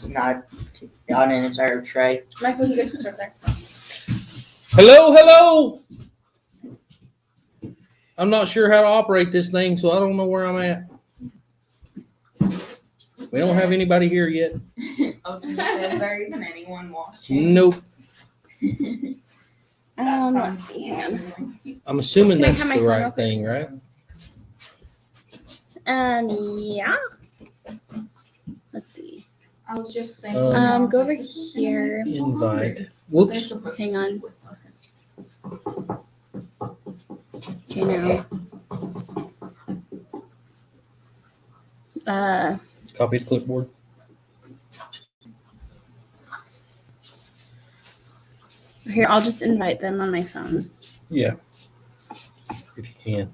not on an entire tray. Michael, you guys start there. Hello. I'm not sure how to operate this thing, so I don't know where I'm at. We don't have anybody here yet. I was going to say, is there even anyone watching? Nope. Let's see. Hang on. I'm assuming Can I that's have my the phone right open? thing, right? Yeah. Let's see. I was just thinking. Go over here. Invite. Whoops. Hang on. Okay, now. Copy the clipboard. Here, I'll just invite them on my phone. Yeah. If you can.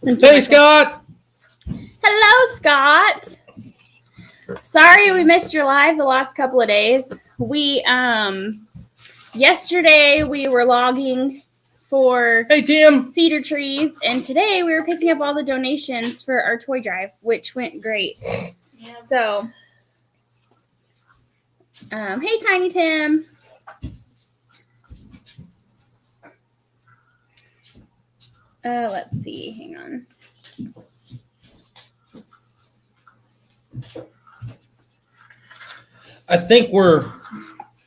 Hey, Scott. Hello, Scott. Sorry we missed your live the last couple of days. We yesterday we were logging for Hey, Tim. cedar trees, and today we were picking up all the donations for our toy drive, which went great. Yeah. So, hey, Tiny Tim. Let's see. Hang on. I think we're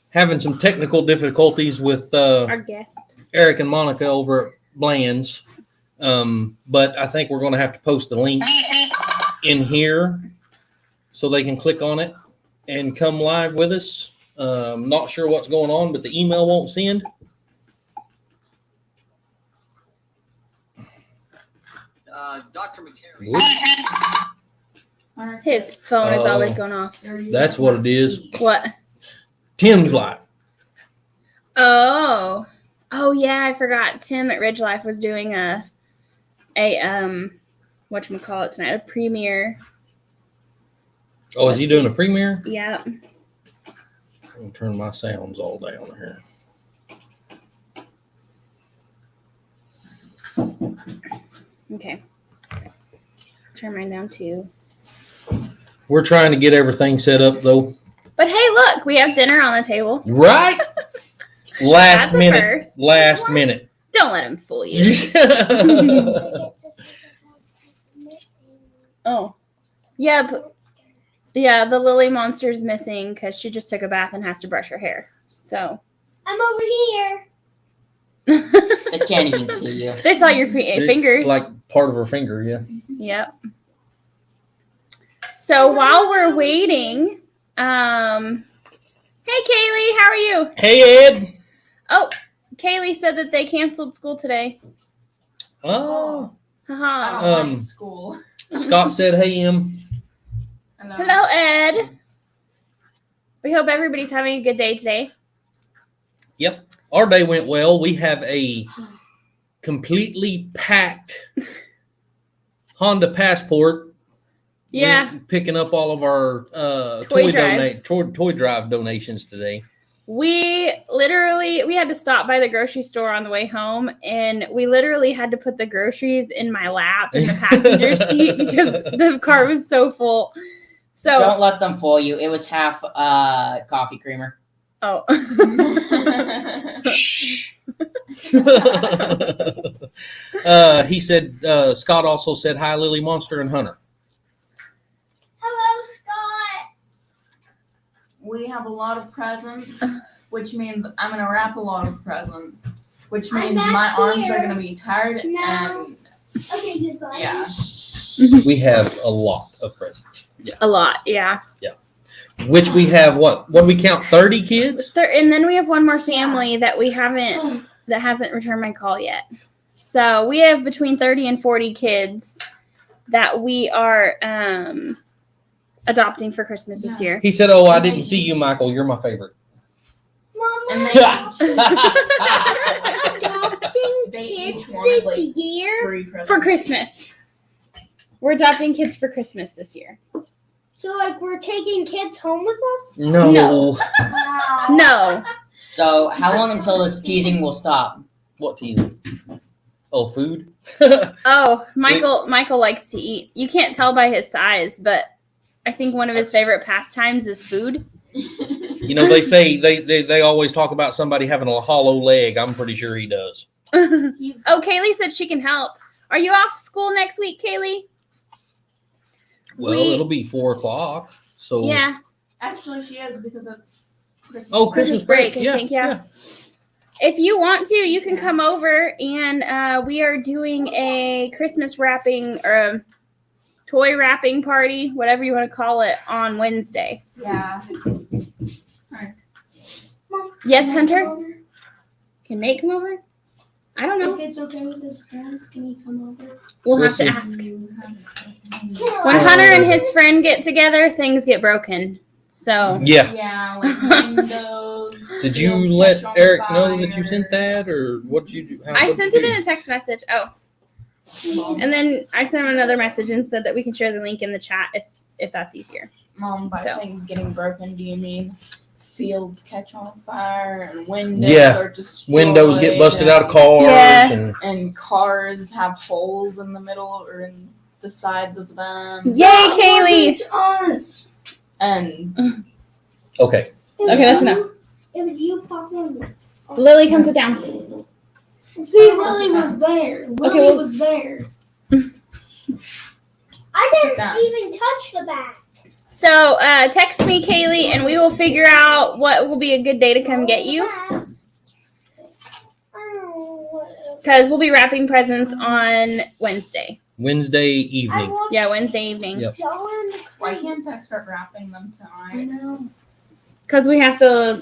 having some technical difficulties with Our guest. Eric and Monica over at Bland's. But I think we're going to have to post the link in here so they can click on it and come live with us. Not sure what's going on, but the email won't send. Dr. McCary. Whoops. His phone is Oh. always going off. That's what it is. What? Tim's live. Oh yeah, I forgot. Tim at Ridge Life was doing a whatchamacallit tonight, a premiere. Oh, is he doing a premiere? Yeah. I'm going to turn my sounds all down here. Okay. Turn mine down too. We're trying to get everything set up, though. But hey, look, we have dinner on the table. Right? Last That's a minute. first. Last minute. Don't let him fool you. Oh. Yeah, the Lily Monster's missing because she just took a bath and has to brush her hair. So. I'm over here. I can't even see you. They saw your fingers. Like part of her finger, yeah. Yep. So while we're waiting, hey Kaylee, how are you? Hey, Ed. Oh, Kaylee said that they canceled school today. Oh. I Haha. don't Um, like school. Scott said, hey, Em. Hello, Ed. We hope everybody's having a good day today. Yep. Our day went well. We have a completely packed Honda Passport. Yeah, We're picking up all of our Toy drive. toy drive donations today. we had to stop by the grocery store on the way home, and we literally had to put the groceries in my lap in the passenger seat because the car was so full. So, Don't let them fool you. It was half coffee creamer. oh. He said, Scott also said, hi, Lily Monster and Hunter. Hello, Scott. We have a lot of presents, which means I'm going to wrap a lot of presents, which I'm means back my arms here. are going to be tired No. and Okay, goodbye. yeah. We have a lot of presents. Yeah. A lot, yeah. Which we have, what do we count, 30 kids? And then we have one more family that hasn't returned my call yet. So we have between 30 and 40 kids that we are adopting for Christmas this year. He said, oh, I didn't see you, Michael. You're my favorite. Mom, And we're they adopting They each kids wanted, this like, year. free presents. For Christmas. We're adopting kids for Christmas this year. So, like, we're taking kids home with us? No. No. Wow. No. So how long until this teasing will stop? What teasing? Oh, food? Oh, Michael likes to eat. You can't tell by his size, but I think one of his favorite pastimes is food. You know, they say they always talk about somebody having a hollow leg. I'm pretty sure he does. Oh, Kaylee said she can help. Are you off school next week, Kaylee? Well, it'll be 4:00. So Yeah. Actually, she is because it's Christmas. Oh, Christmas break. I think, yeah. If you want to, you can come over, and we are doing a Christmas wrapping or toy wrapping party, whatever you want to call it, on Wednesday. Yeah. Mom, Yes, can Hunter? I come over? Can Nate come over? I don't know. If it's okay with his parents, can he come over? We'll We'll have see. to ask. Can When I? Hunter and his friend get together, things get broken. So Yeah. Yeah, like windows. Did you fields let catch on Eric know that you fire. sent that, or what did you do? I sent it in a text message. Oh, and then I sent him another message and said that we can share the link in the chat if that's easier. Mom, by So. things getting broken, do you mean fields catch on fire and windows Yeah. are destroyed? Windows get busted out of and- cars, Yeah. And cars have holes in the middle or in the sides of them. Yay, Kaylee! It's us. And Okay. Okay, that's enough. It was you fucking. Lily, come sit down. See, Lily was there. Lily well- was there. I Sit down. didn't even touch the bat. So text me, Kaylee, and we will figure out what will be a good day to come get you. Because we'll be wrapping presents on Wednesday. Wednesday evening. Yeah, Wednesday evening. Yep. why can't I start wrapping them I tonight? know. Because we have to.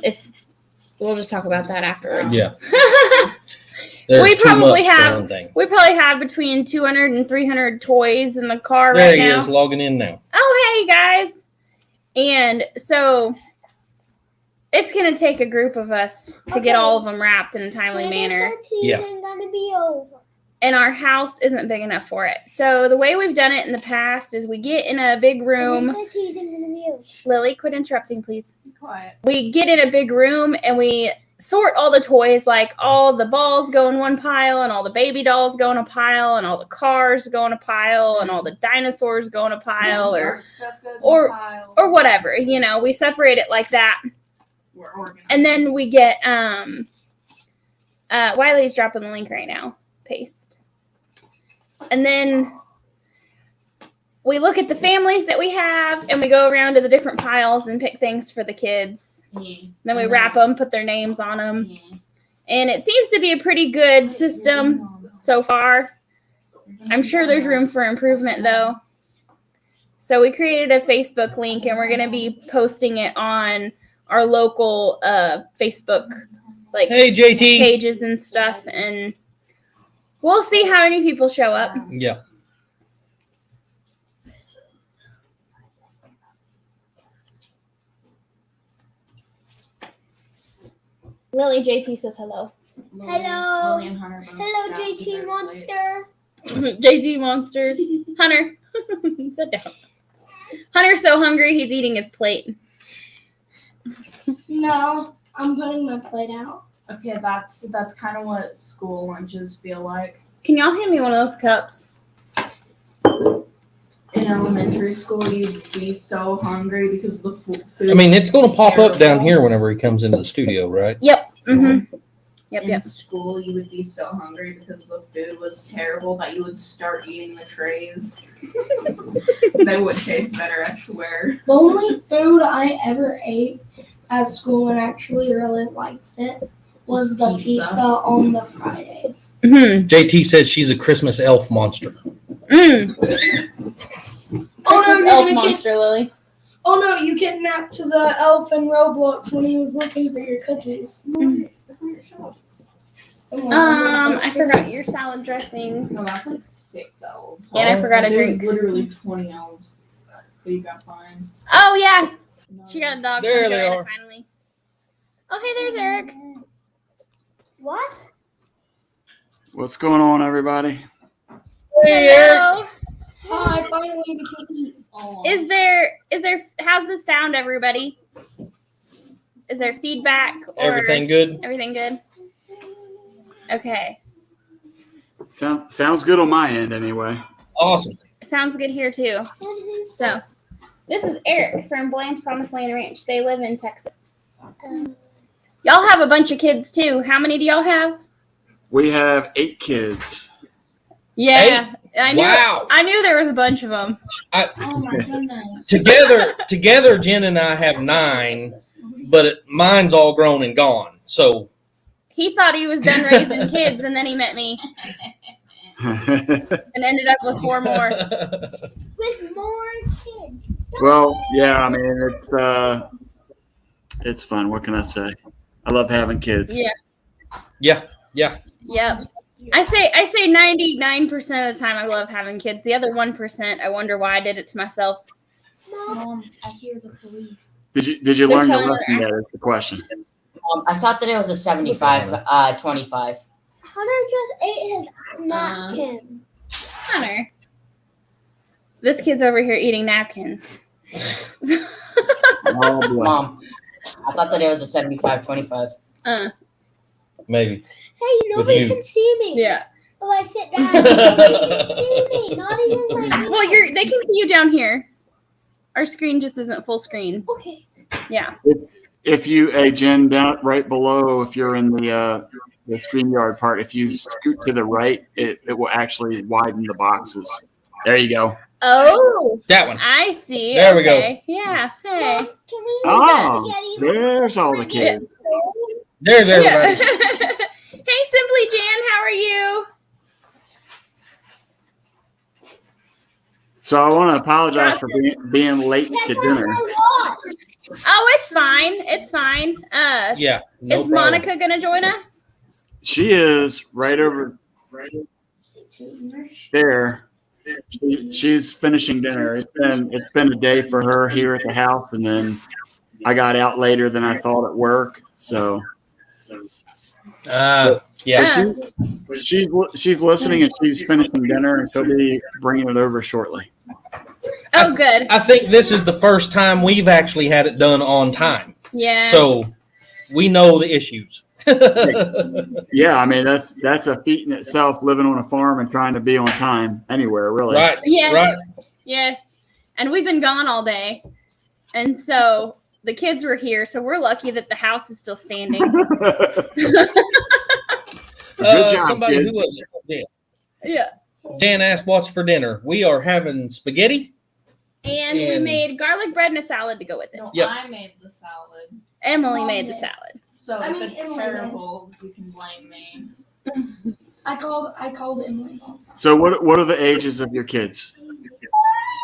We'll just talk about that afterwards. Yeah. There's We too probably much for have- one thing. We probably have between 200 and 300 toys in the car There right he now. is, logging in now. Oh, hey guys. And so it's going to take a group of us to get all of them wrapped in a timely manner. Yeah. Gonna be over. And our house isn't big enough for it. So the way we've done it in the past is we get in a big room. Lily, quit interrupting, please. Be quiet. We get in a big room and we sort all the toys, like all the balls go in one pile and all the baby dolls go in a pile and all the cars go in a pile and all the dinosaurs go in a pile Our stuff goes in or- a pile. or whatever. You know, we separate it like that. We're organized. And then we get Wiley's dropping the link right now. Paste. And then we look at the families that we have and we go around to the different piles and pick things for the kids. Yeah. Then we wrap them, put their names on them. Yeah. And it seems to be a pretty good system so far. I'm sure there's room for improvement though. So we created a Facebook link and we're going to be posting it on our local Facebook like Hey, JT. pages and stuff, and we'll see how many people show up. Yeah. Lily JT says hello. Hello. Lily and Hunter both Hello, strapped to JT their Monster. JT Monster. Hunter. Sit down. Hunter's so hungry he's eating his plate. No, I'm putting my plate out. plates. Okay, that's kind of what school lunches feel like. Can y'all hand me one of those cups? In elementary school, you'd be so hungry because the food. I mean, it's going to pop up down terrible. here whenever he comes into the studio, right? Yep. Mm-hmm. Yep, In yep. school, you would be so hungry because the food was terrible that you would start eating the trays. They would taste better, I swear. The only food I ever ate at school and actually really liked it was the Pizza. pizza on the Fridays. Mm-hmm. JT says she's a Christmas elf monster. Mm. Oh, Christmas no, elf you monster, Lily. Oh no, you kidnapped to the elf in Roblox when he was looking for your cookies. I forgot your salad dressing. No, that's like 6 elves. And I forgot a There's drink. literally 20 elves. So you got fine. Oh yeah, she got a dog There from they Joanna are. finally. Oh hey, there's Eric. What? What's going on, everybody? Hey, Eric. Hello. Hi, finally we can eat. Oh, Is there how's the sound, everybody? Is there feedback or Everything good? everything good? Okay. Sounds good on my end, anyway. Awesome. Sounds good here too. So, this is Eric from Bland's Promised Land Ranch. They live in Texas. Y'all have a bunch of kids too. How many do y'all have? We have 8 kids. Yeah, I knew. Wow. I knew there was a bunch of them. Oh my goodness. Together, Jen and I have 9, but mine's all grown and gone. So He thought he was done raising kids, and then he met me and ended up with 4 more. With more kids. Well, yeah, I mean it's fun. What can I say? I love having kids. Yeah. yeah. Yep. I say 99% of the time I love having kids. The other 1%, I wonder why I did it to myself. Mom, I hear the police. Did you They're learn your trying to lesson? That is the question. I thought that it was a 75, 25. Hunter just ate his napkin. Hunter. This kid's over here eating napkins. Oh, boy. Mom, I thought that it was a 75, 25. Maybe. Hey, nobody you. can see me. Yeah. If I sit down, nobody can see me. Not even my Well, they can see you down here. Our screen just isn't full screen. Okay. Yeah. If you, Jen, down right below, if you're in the StreamYard part, if you scoot to the right, it will actually widen the boxes. There you go. Oh, That one. I see. There we go. Okay. Yeah. Hey. Mom, can we Oh, spaghetti? there's all the kids. There's Yeah. everybody. Hey, Simply Jan, how are you? So I want to apologize for being late to dinner. Oh, it's fine. It's fine. Yeah. No Is problem. Monica gonna join us? She is right over there. She's finishing dinner. It's been a day for her here at the house, and then I got out later than I thought at work. So Yeah. she's listening and she's finishing dinner, and she'll be bringing it over shortly. Oh, good. I think this is the first time we've actually had it done on time. Yeah. So we know the issues. Yeah, I mean that's a feat in itself, living on a farm and trying to be on time anywhere, really. Right. Yes. Right. Yes. And we've been gone all day. And so the kids were here. So we're lucky that the house is still standing. Good job, Somebody kid. who was it? Yeah. Dan asked what's for dinner. We are having spaghetti. And we made garlic bread and a salad to go with it. No, Yep. I made the salad. Emily Mom made the did. salad. So I mean, if it's Emily terrible, you can blame me. I called Emily. So what are the ages of your kids?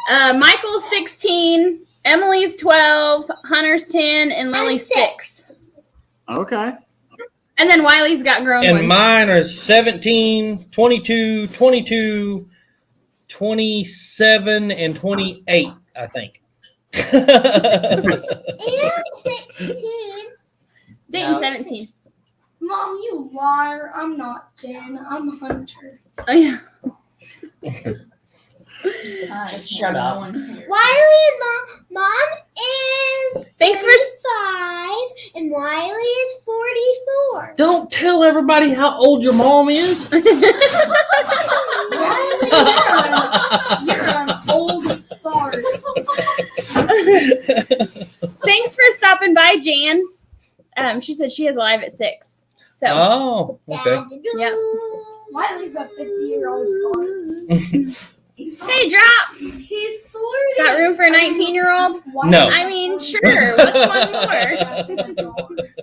Michael's 16, Emily's 12, Hunter's 10, and Lily's 6. Okay. And then Wiley's got grown And ones. mine are 17, 22, 22, 27, and 28, I think. And 16. Dayton No. 17. Mom, you liar. I'm not 10. I'm Hunter. Oh, yeah. Shut up. Wiley, mom is Thanks for 5, and Wiley is 44. Don't tell everybody how old your mom is. Wiley, you're an old fart. Thanks for stopping by, Jan. She said she has a live at 6. So Oh, okay. Yep. Wiley's a 50-year-old fart. hey, Drops. He's 40. Got room for a 19-year-old? No. I mean, sure. What's one more?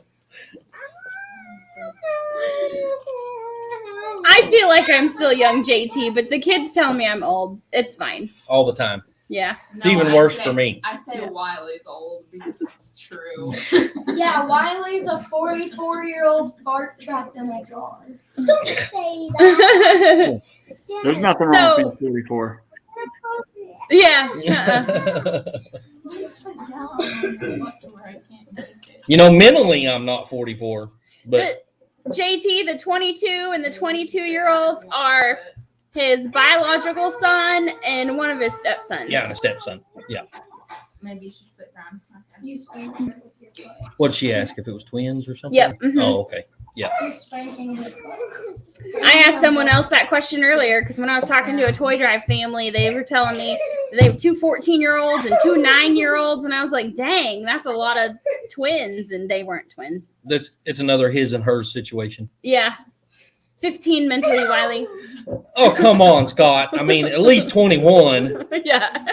I feel like I'm still young, JT, but the kids tell me I'm old. It's fine. All the time. Yeah. It's even worse for me. I say Wiley's old because it's true. Yeah, Wiley's a 44-year-old fart trapped in a jar. Don't say that. There's nothing wrong with being 44. Yeah. You know, mentally, I'm not 44, but JT, the 22 and the 22-year-olds are his biological son and one of his stepsons. yeah, and a stepson. Yeah. Maybe you should sit down. Okay. You spend it with your toy. What'd she ask? If it was twins or something? Yep. Mhm. Oh, okay. Who's spanking her? I asked someone else that question earlier because when I was talking to a Toy Drive family, they were telling me they have two 14-year-olds and two 9-year-olds, and I was like, "Dang, that's a lot of twins," and they weren't twins. It's another his and hers situation. Yeah, 15 mentally, Wiley. Oh, come on, Scott. I mean, at least 21. Yeah.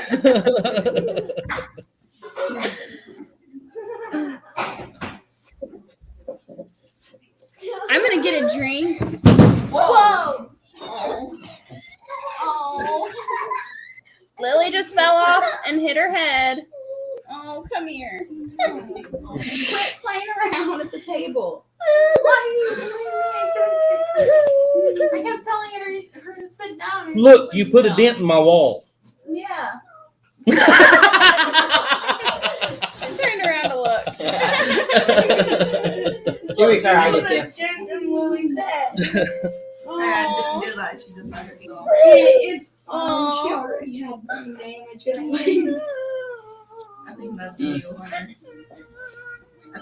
I'm gonna get a drink. Whoa! Oh. Lily just fell off and hit her head. Oh, come here. Quit playing around at the table. I kept telling her to sit down. and Look, she you put a no. dent in my wall. Yeah. She turned around to look. To be fair, I did too. Jen and Lily's head. I didn't do that. She did that herself. It's she Aw. already had brain damage anyways. I think that's you, Hunter. I think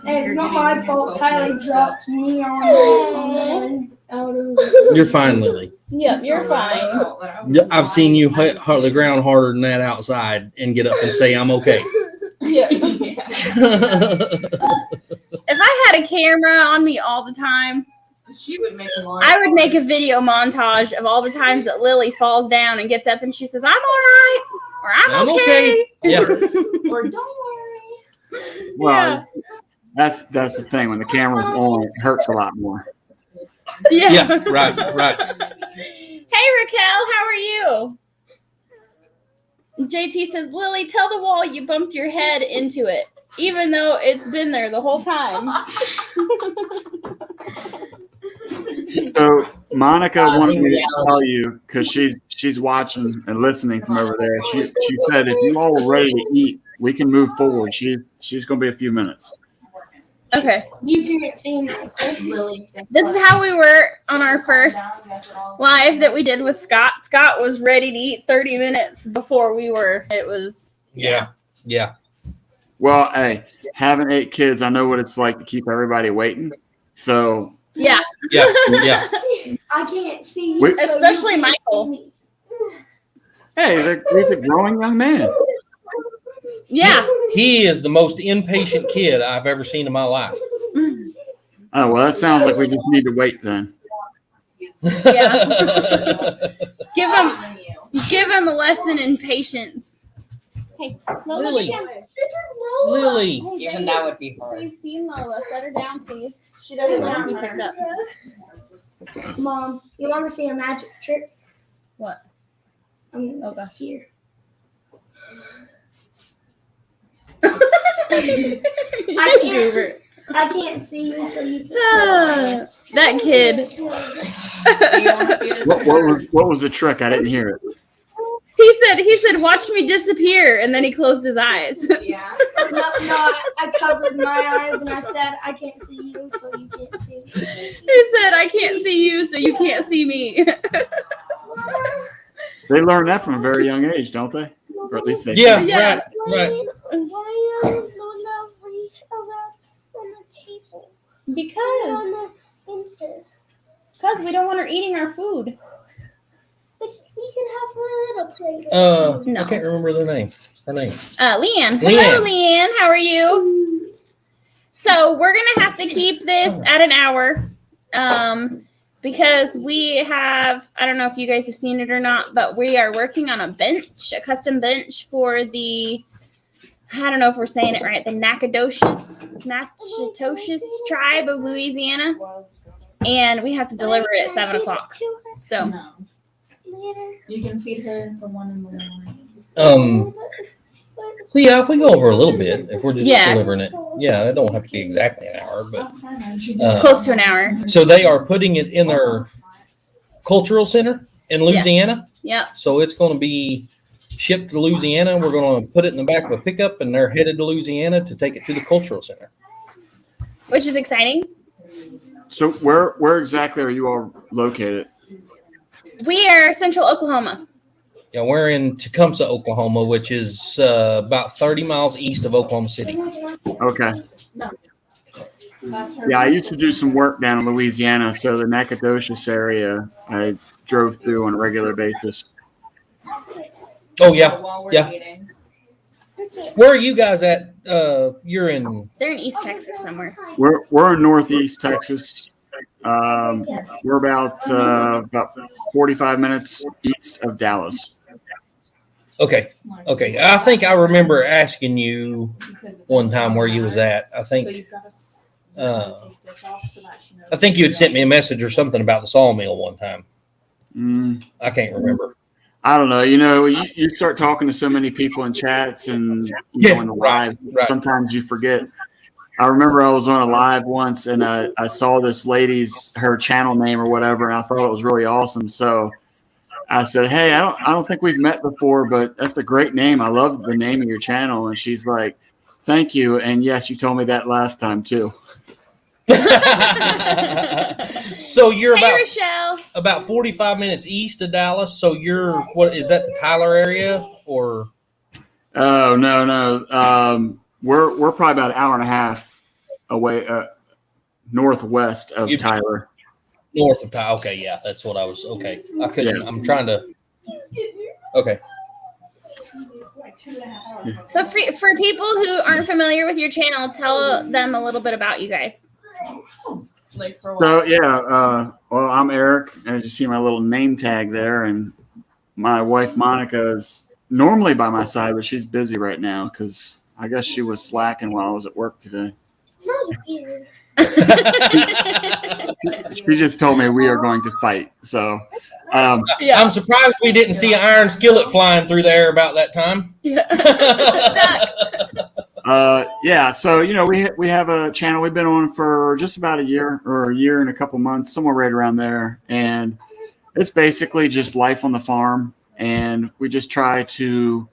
Hey, it's you're not getting my fault. yourself Kylie mixed dropped up. me on out of You're fine, Lily. Yep, you're fine. I've seen you hit the ground harder than that outside and get up and say, I'm okay. Yeah. If I had a camera on me all the time, She would make a lot. I would make a video montage of all the times that Lily falls down and gets up and she says, "I'm all right," or "I'm okay." Yeah. Or don't worry. Well, that's the thing. When the camera's on, it hurts a lot more. Yeah, right. Hey, Raquel, how are you? JT says, "Lily, tell the wall you bumped your head into it, even though it's been there the whole time." So Monica wanted me to tell you because she's watching and listening from over there. She said if you all were ready to eat, we can move forward. She's going to be a few minutes. Okay. You can't see me. Lily. This is how we were on our first live that we did with Scott. Scott was ready to eat 30 minutes before we were. It was. Yeah. Well, hey, having 8 kids, I know what it's like to keep everybody waiting. So Yeah. Yeah. I can't see you. Wait. so you Especially can't Michael. see me. hey, he's a growing young man. Yeah. He is the most impatient kid I've ever seen in my life. Oh, well, that sounds like we just need to wait then. Yeah. Give him a lesson in patience. Hey, Lily. This is Lola. Lily. Hey, Even baby. that would be hard. We've seen Lola. Set her down, please. She doesn't like to be picked up. Mom, you want to see a magic trick? What? I'm Oh, just gosh. here. I can't see you, so you can't That kid. Do you want to feed it to her? What was the trick? I didn't hear it. He said, "Watch me disappear," and then he closed his eyes. Yeah. No, I covered my eyes and I said, I can't see you, so you can't see me. He said, "I can't see you, so you can't see me." They learn that from a very young age, don't they? Or at least they. Yeah, Yeah. right. Why Lola reach around on the table? Because we don't want her eating our food. But we can have her little plate. No. I can't remember their name. Her name. Leanne. Hello, Leanne. How are you? So we're gonna have to keep this at an hour, because we have. I don't know if you guys have seen it or not, but we are working on a bench, a custom bench for the. I don't know if we're saying it right. The Natchitoches tribe of Louisiana, and we have to deliver it at 7:00. So. No. You can feed her the one in the morning. So yeah, if we go over a little bit, if we're just Yeah. delivering it, yeah, it don't have to be exactly an hour, but Close to an hour. so they are putting it in their cultural center in Louisiana. Yep. So it's going to be shipped to Louisiana. We're going to put it in the back of a pickup, and they're headed to Louisiana to take it to the cultural center. Which is exciting. So where exactly are you all located? We are Central Oklahoma. Yeah, we're in Tecumseh, Oklahoma, which is about 30 miles east of Oklahoma City. Okay. Yeah, I used to do some work down in Louisiana, so the Nacogdoches area I drove through on a regular basis. Oh yeah. While we're Yeah. eating. Where are you guys at? You're in. They're in East Texas somewhere. We're in Northeast Texas. We're about 45 minutes east of Dallas. Okay. Okay. I think I remember asking you one time where you was at. I think you had sent me a message or something about the sawmill one time. I can't remember. I don't know. You start talking to so many people in chats and in the live. Right. Sometimes you forget. I remember I was on a live once and I saw this lady's her channel name or whatever, and I thought it was really awesome. So I said, "Hey, I don't think we've met before, but that's a great name. I love the name of your channel." And she's like, "Thank you." And yes, you told me that last time too. So you're Hey, Rochelle. about 45 minutes east of Dallas. So you're what is that, the Tyler area or? Oh no. We're probably about an hour and a half away, northwest of Tyler. North of Tyler. Okay, yeah, that's what I was. Okay, I couldn't. Yeah. I'm trying to. Okay. So for people who aren't familiar with your channel, tell them a little bit about you guys. Like for a So while. yeah, well, I'm Eric. As you see my little name tag there, and my wife Monica is normally by my side, but she's busy right now because I guess she was slacking while I was at work today. She just told me we are going to fight. So, I'm surprised we didn't see an iron skillet flying through the air about that time. yeah. So we have a channel we've been on for just about a year and a couple months, somewhere right around there, and it's basically just life on the farm, and we just try to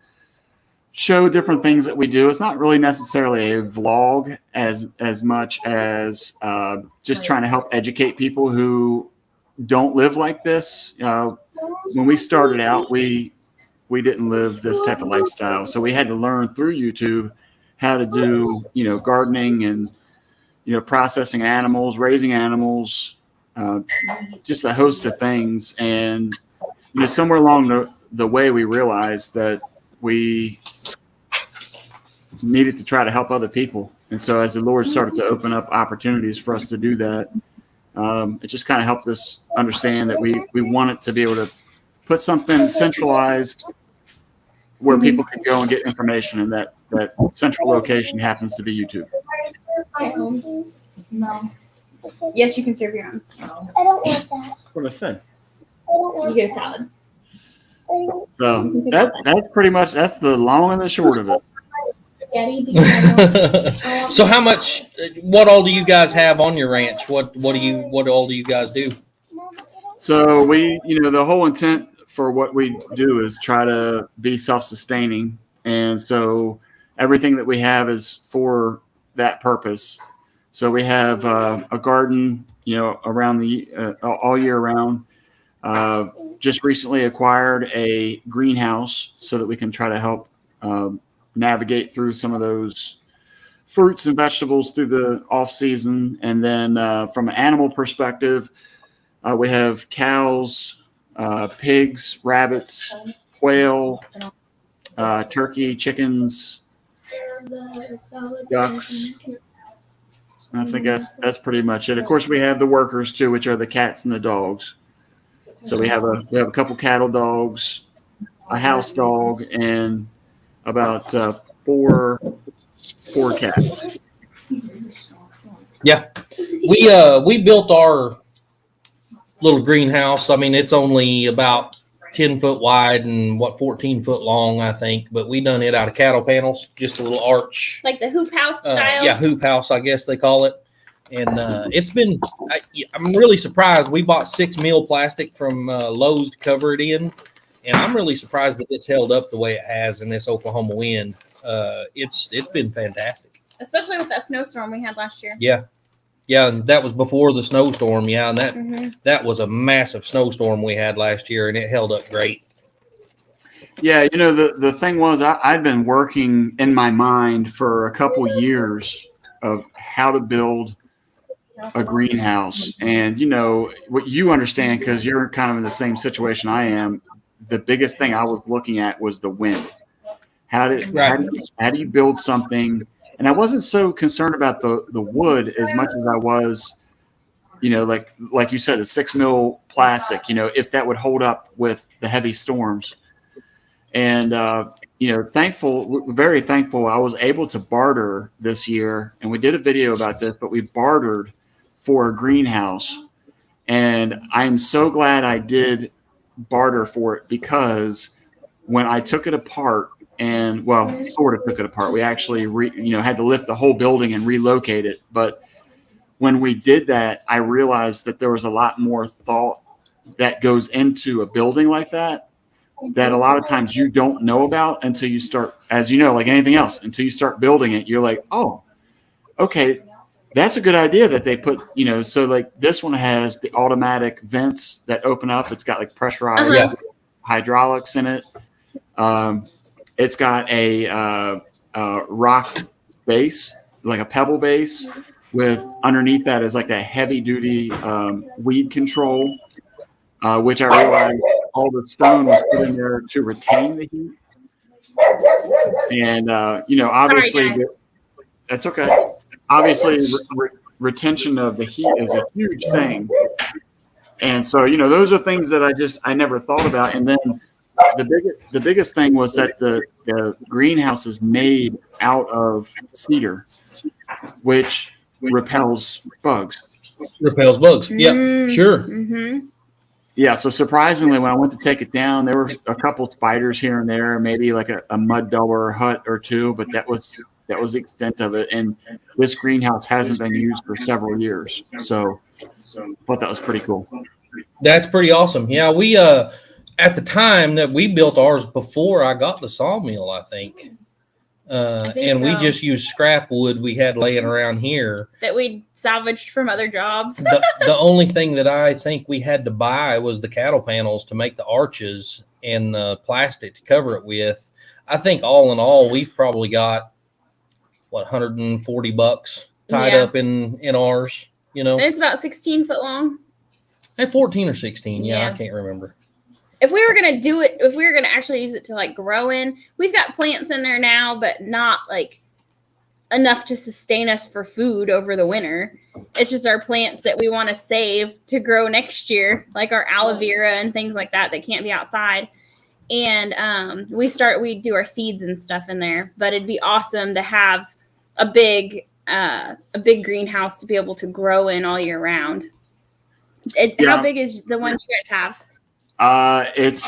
show different things that we do. It's not really necessarily a vlog as much as just trying to help educate people who don't live like this. When we started out, we didn't live this type of lifestyle, so we had to learn through YouTube how to do gardening and processing animals, raising animals, just a host of things. And somewhere along the way, we realized that we needed to try to help other people. And so as the Lord started to open up opportunities for us to do that, it just kind of helped us understand that we wanted to be able to put something centralized where people can go and get information, and that central location happens to be YouTube. No. Yes, you can serve your own. I don't want that. What I said. You get a salad. So that's pretty much, that's the long and the short of it. So how much? What all do you guys have on your ranch? What all do you guys do? So we, the whole intent for what we do is try to be self-sustaining, and so everything that we have is for that purpose. So we have a garden, around the all year round. Just recently acquired a greenhouse so that we can try to help navigate through some of those fruits and vegetables through the off season. And then from an animal perspective, we have cows, pigs, rabbits, quail, turkey, chickens, ducks. And I think that's pretty much it. Of course, we have the workers too, which are the cats and the dogs. So we have a couple cattle dogs, a house dog, and about four cats. Yeah, we built our little greenhouse. I mean, it's only about 10 foot wide and 14 foot long, I think. But we done it out of cattle panels, just a little arch. Like the hoop house style? Yeah, hoop house, I guess they call it. And it's been, I'm really surprised. We bought 6 mil plastic from Lowe's to cover it in. And I'm really surprised that it's held up the way it has in this Oklahoma wind. It's been fantastic. Especially with that snowstorm we had last year. Yeah. Yeah, and that was before the snowstorm. Yeah, and that was a massive snowstorm we had last year, and it held up great. Yeah, the thing was, I'd been working in my mind for a couple years of how to build a greenhouse, and you know what you understand because you're kind of in the same situation I am. The biggest thing I was looking at was the wind. How do you build something? And I wasn't so concerned about the wood as much as I was, you know, like you said, a 6 mil plastic. You know, if that would hold up with the heavy storms. And you know, very thankful. I was able to barter this year, and we did a video about this. But we bartered for a greenhouse, and I am so glad I did barter for it because when I took it apart. And well, sort of took it apart. We actually, had to lift the whole building and relocate it. But when we did that, I realized that there was a lot more thought that goes into a building like that a lot of times you don't know about until you start, as you know, like anything else, until you start building it. You're like, oh, okay, that's a good idea that they put, so like this one has the automatic vents that open up. It's got like pressurized hydraulics in it. It's got a rock base, like a pebble base, with underneath that is like that heavy duty weed control, which I realized all the stone was put in there to retain the heat. And, obviously, that's okay. Obviously, retention of the heat is a huge thing. And so, those are things that I never thought about. And then the biggest thing was that the greenhouse is made out of cedar, which repels bugs. Yeah, sure. Mm-hmm. Yeah, so surprisingly, when I went to take it down, there were a couple spiders here and there, maybe like a mud dweller hut or two, but that was the extent of it. And this greenhouse hasn't been used for several years, so I thought that was pretty cool. That's pretty awesome. Yeah, we at the time that we built ours before I got the sawmill, I think we just used scrap wood we had laying around here that we salvaged from other jobs. The only thing that I think we had to buy was the cattle panels to make the arches and the plastic to cover it with. I think all in all, we've probably got $140 tied up in ours. And it's about 16 foot long. And 14 or 16, I can't remember. If we were going to do it, if we were going to actually use it to like grow in, we've got plants in there now, but not like enough to sustain us for food over the winter. It's just our plants that we want to save to grow next year, like our aloe vera and things like that can't be outside. And we do our seeds and stuff in there, but it'd be awesome to have a big greenhouse to be able to grow in all year round. How big is the one you guys have? It's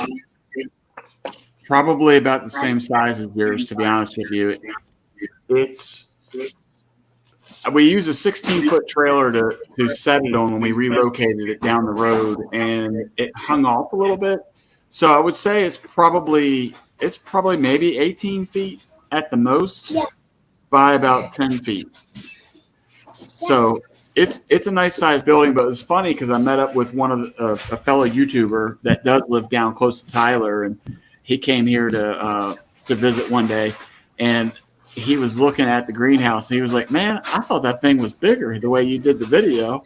probably about the same size as yours, to be honest with you. We use a 16-foot trailer to set it on when we relocated it down the road, and it hung off a little bit. So I would say it's probably maybe 18 feet at the most by about 10 feet. So it's a nice sized building, but it's funny because I met up with one of a fellow YouTuber that does live down close to Tyler, and he came here to visit one day, and he was looking at the greenhouse, and he was like, "Man, I thought that thing was bigger the way you did the video."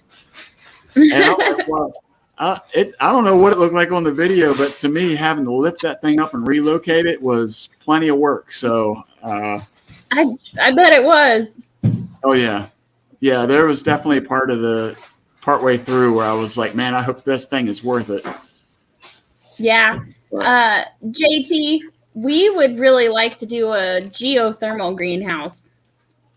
And I was like, "Well, I don't know what it looked like on the video, but to me, having to lift that thing up and relocate it was plenty of work." So I bet it was. Oh yeah. Yeah, there was definitely a partway through where I was like, man, I hope this thing is worth it. Yeah. JT, we would really like to do a geothermal greenhouse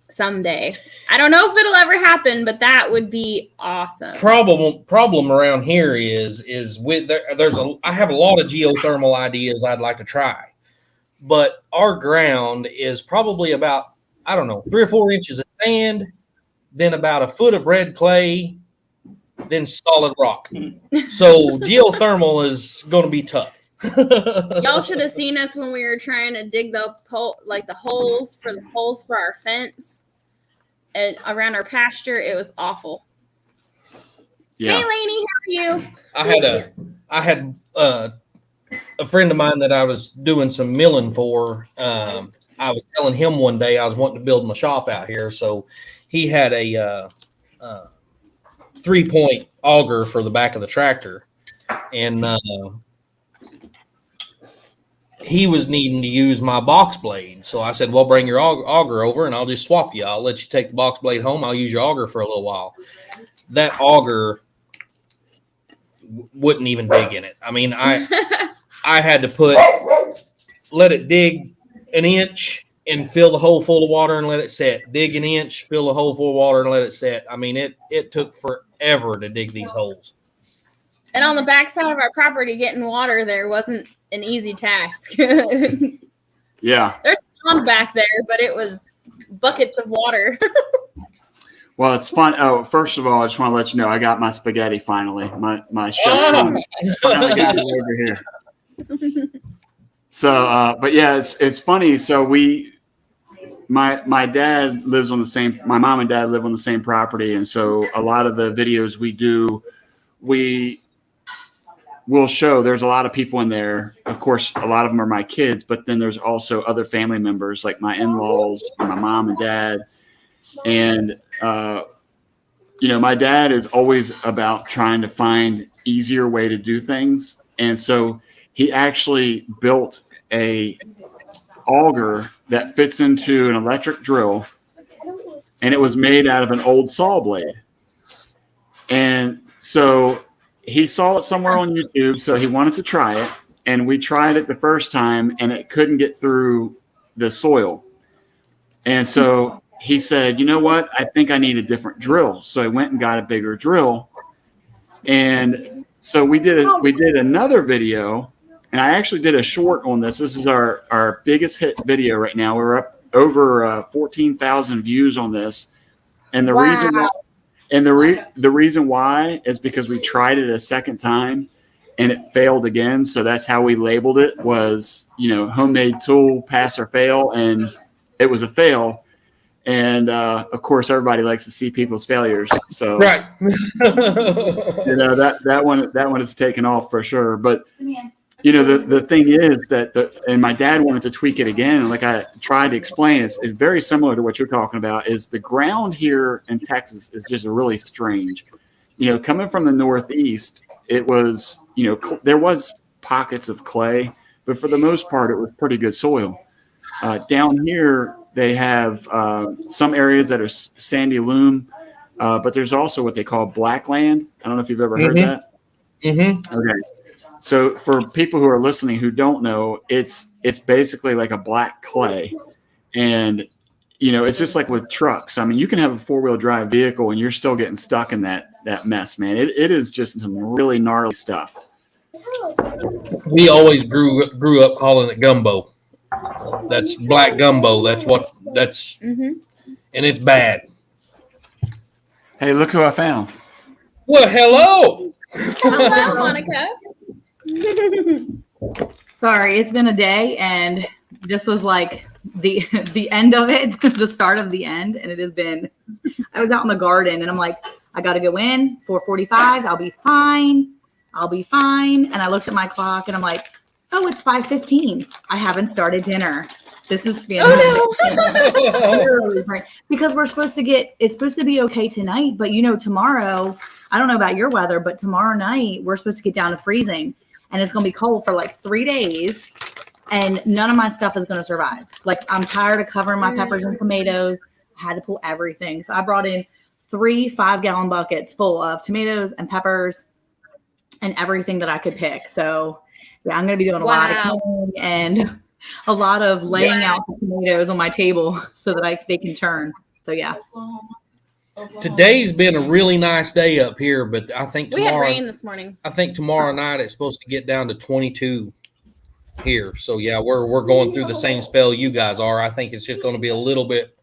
someday. I don't know if it'll ever happen, but that would be awesome. Problem around here is I have a lot of geothermal ideas I'd like to try, but our ground is probably about, 3 or 4 inches of sand, then about a foot of red clay, then solid rock. So geothermal is going to be tough. Y'all should have seen us when we were trying to dig the holes for our fence and around our pasture. It was awful. Yeah. Hey, Lainey, how are you? I had a friend of mine that I was doing some milling for. I was telling him one day I was wanting to build my shop out here, so he had a 3-point auger for the back of the tractor, and he was needing to use my box blade. So I said, well, bring your auger over and I'll just swap you. I'll let you take the box blade home. I'll use your auger for a little while. That auger wouldn't even dig in it. I mean, I had to let it dig an inch and fill the hole full of water and let it set. Dig an inch, fill the hole full of water and let it set. I mean, it took forever to dig these holes. And on the backside of our property, getting water there wasn't an easy task. Yeah. There's a pond back there, but it was buckets of water. Well, it's fun. Oh, first of all, I just want to let you know I got my spaghetti finally. My chef finally got it over here. So, but yeah, it's funny. So my dad lives on the same. My mom and dad live on the same property, and so a lot of the videos we do, we'll show. There's a lot of people in there. Of course, a lot of them are my kids, but then there's also other family members like my in-laws, and my mom and dad, and my dad is always about trying to find easier way to do things. And so he actually built a auger that fits into an electric drill, and it was made out of an old saw blade. And so he saw it somewhere on YouTube, so he wanted to try it. And we tried it the first time, and it couldn't get through the soil. And so he said, you know what? I think I need a different drill. So I went and got a bigger drill. And so we did another video, and I actually did a short on this. This is our biggest hit video right now. We're up over 14,000 views on this. And the reason why, the reason why is because we tried it a second time and it failed again. So that's how we labeled it, was, homemade tool, pass or fail. And it was a fail. And of course, everybody likes to see people's failures. So right, that one is taken off for sure. But the thing is that and my dad wanted to tweak it again. And like I tried to explain, it's very similar to what you're talking about. Is the ground here in Texas is just really strange. Coming from the Northeast, it was there was pockets of clay, but for the most part, it was pretty good soil. Down here, they have some areas that are sandy loam, but there's also what they call black land. I don't know if you've ever heard that. Mm-hmm. Okay. So for people who are listening who don't know, it's basically like a black clay. And, it's just like with trucks. I mean, you can have a 4-wheel drive vehicle and you're still getting stuck in that mess, man. It is just some really gnarly stuff. We always grew up calling it gumbo. That's black gumbo. That's and it's bad. Hey, look who I found. Well, hello. Hello, Monica. Sorry, it's been a day, and this was like the end of it, the start of the end, and it has been. I was out in the garden, and I'm like, I got to go in 4:45. I'll be fine. And I looked at my clock, and I'm like, oh, it's 5:15. I haven't started dinner. This is fantastic. Oh, no. Because it's supposed to be okay tonight, but tomorrow, I don't know about your weather, but tomorrow night we're supposed to get down to freezing, and it's going to be cold for like 3 days, and none of my stuff is going to survive. Like, I'm tired of covering my peppers and tomatoes. I had to pull everything. So I brought in 3 5-gallon buckets full of tomatoes and peppers and everything that I could pick. So yeah, I'm going to be doing a lot of cooking and a lot of laying out the tomatoes on my table so that they can turn. So yeah. Today's been a really nice day up here, but I think tomorrow we had rain this morning. I think tomorrow night it's supposed to get down to 22 here. So yeah, we're going through the same spell you guys are. I think it's just going to be a little bit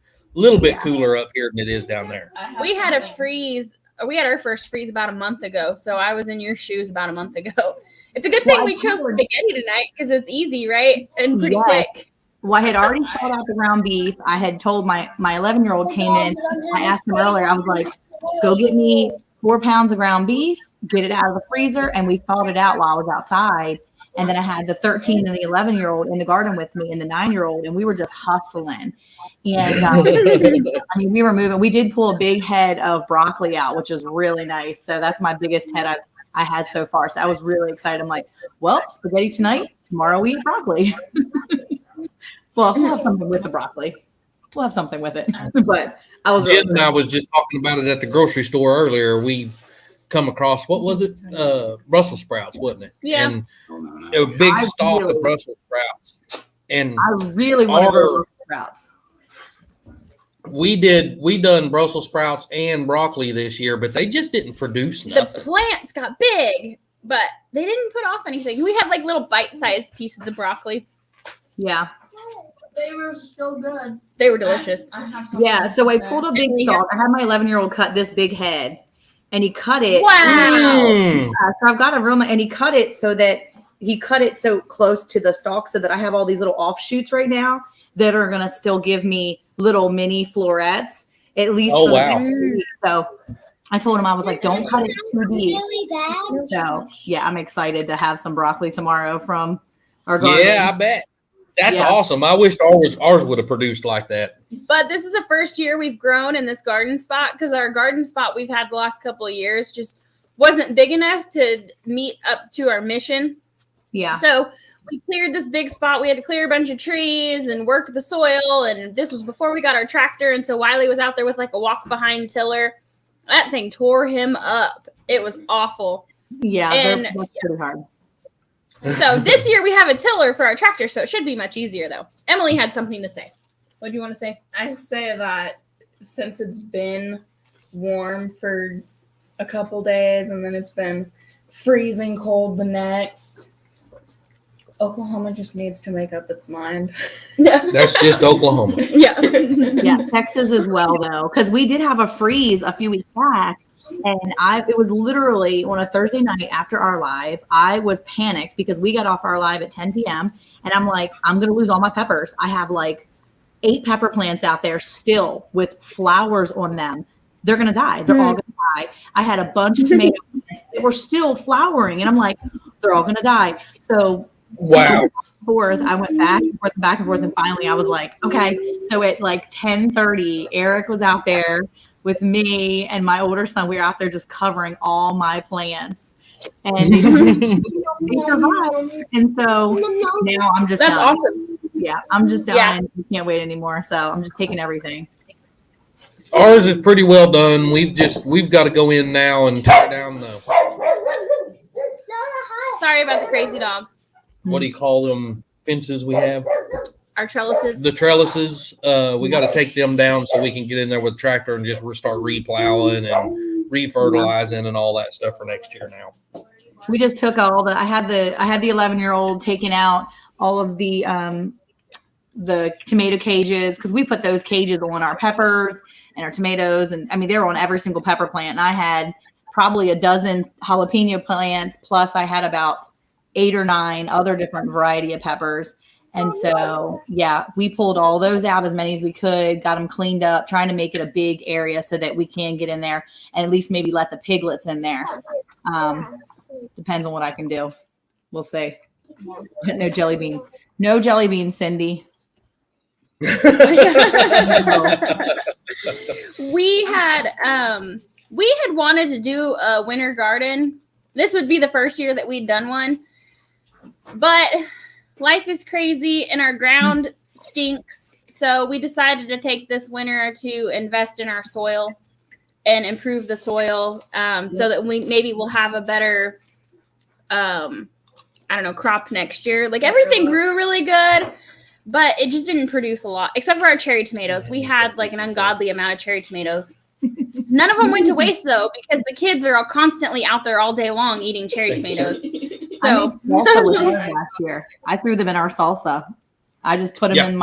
cooler up here than it is down there. We had a freeze. We had our first freeze about a month ago, so I was in your shoes about a month ago. It's a good thing we chose spaghetti tonight because it's easy, right? And pretty quick. Well, I had already pulled out the ground beef. I had told my 11-year-old came in. I asked him earlier. I was like, go get me 4 pounds of ground beef, get it out of the freezer. And we thawed it out while I was outside. And then I had the 13 and the 11-year-old in the garden with me and the 9-year-old, and we were just hustling. And I mean, we were moving. We did pull a big head of broccoli out, which is really nice. So that's my biggest head I had so far. So I was really excited. I'm like, well, spaghetti tonight. Tomorrow we eat broccoli. Well, we'll have something with the broccoli. We'll have something with it. But I was Jen and I was just talking about it at the grocery store earlier. We come across, what was it? Brussels sprouts, wasn't it? Yeah. And a big stalk of Brussels sprouts. And I really want Brussels sprouts. We done Brussels sprouts and broccoli this year, but they just didn't produce nothing. The plants got big, but they didn't put off anything. We had like little bite-sized pieces of broccoli. Yeah. They were so good. They were delicious. I have something Yeah. to So I say. pulled a big stalk. I had my 11-year-old cut this big head, and he cut it. Wow. So I've got a room, and he cut it so close to the stalk so that I have all these little offshoots right now that are going to still give me little mini florets, at least. Oh, for the wow. next week. So I told him, I was like, don't cut it too deep. Really bad. So yeah, I'm excited to have some broccoli tomorrow from our garden. Yeah, I bet. That's Yeah. awesome. I wished ours would have produced like that. But this is the first year we've grown in this garden spot because our garden spot we've had the last couple of years just wasn't big enough to meet up to our mission. Yeah. So we cleared this big spot. We had to clear a bunch of trees and work the soil. And this was before we got our tractor. And so Wiley was out there with like a walk behind tiller. That thing tore him up. It was awful. Yeah. And- That's pretty hard. So this year we have a tiller for our tractor. So it should be much easier though. Emily had something to say. What do you want to say? I say that since it's been warm for a couple days and then it's been freezing cold the next, Oklahoma just needs to make up its mind. That's just Oklahoma. Yeah. Yeah, Texas as well though, because we did have a freeze a few weeks back, and it was literally on a Thursday night after our live. I was panicked because we got off our live at 10 p.m. and I'm like, I'm gonna lose all my peppers. I have like 8 pepper plants out there still with flowers on them. They're gonna die. They're all gonna die. I had a bunch of tomato plants that were still flowering, and I'm like, they're all gonna die. So Wow. I went back and forth, and finally I was like, okay. So at like 10:30, Eric was out there with me and my older son. We were out there just covering all my plants, and they survived. And so now I'm just That's done. awesome. Yeah, I'm just done. Yeah. Can't wait anymore. So I'm just taking everything. Ours is pretty well done. We've got to go in now and tear down the, Sorry about the crazy dog. what do you call them, fences we have? Our trellises. The trellises. We got to take them down so we can get in there with the tractor and just start replowing and refertilizing and all that stuff for next year now. We just took I had the 11-year-old taking out all of the tomato cages, because we put those cages on our peppers and our tomatoes, and I mean they were on every single pepper plant. And I had probably a dozen jalapeno plants, plus I had about 8 or 9 other different variety of peppers. And so, yeah, we pulled all those out, as many as we could, got them cleaned up, trying to make it a big area so that we can get in there and at least maybe let the piglets in there. Depends on what I can do. We'll see. No jelly beans. No jelly beans, Cindy. We had wanted to do a winter garden. This would be the first year that we'd done one, but life is crazy and our ground stinks. So we decided to take this winter to invest in our soil and improve the soil, so that we'll have a better, crop next year. Like everything grew really good, but it just didn't produce a lot, except for our cherry tomatoes. We had like an ungodly amount of cherry tomatoes. None of them went to waste though, because the kids are all constantly out there all day long eating cherry tomatoes. So salsa with those last year. I threw them in our salsa. I just put them in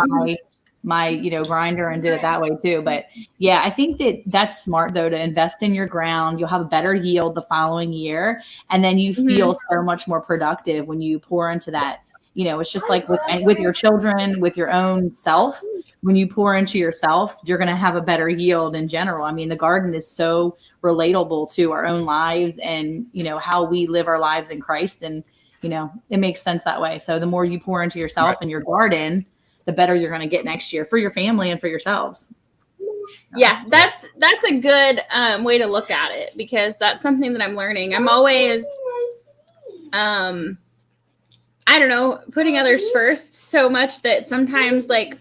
my grinder and did it that way too. But yeah, I think that's smart though, to invest in your ground. You'll have a better yield the following year, and then you feel so much more productive when you pour into that. It's just like with your children, with your own self. When you pour into yourself, you're going to have a better yield in general. I mean, the garden is so relatable to our own lives and, how we live our lives in Christ. And, it makes sense that way. So the more you pour into yourself and your garden, the better you're going to get next year for your family and for yourselves. Yeah, that's a good way to look at it, because that's something that I'm learning. I'm always, I don't know, putting others first so much that sometimes like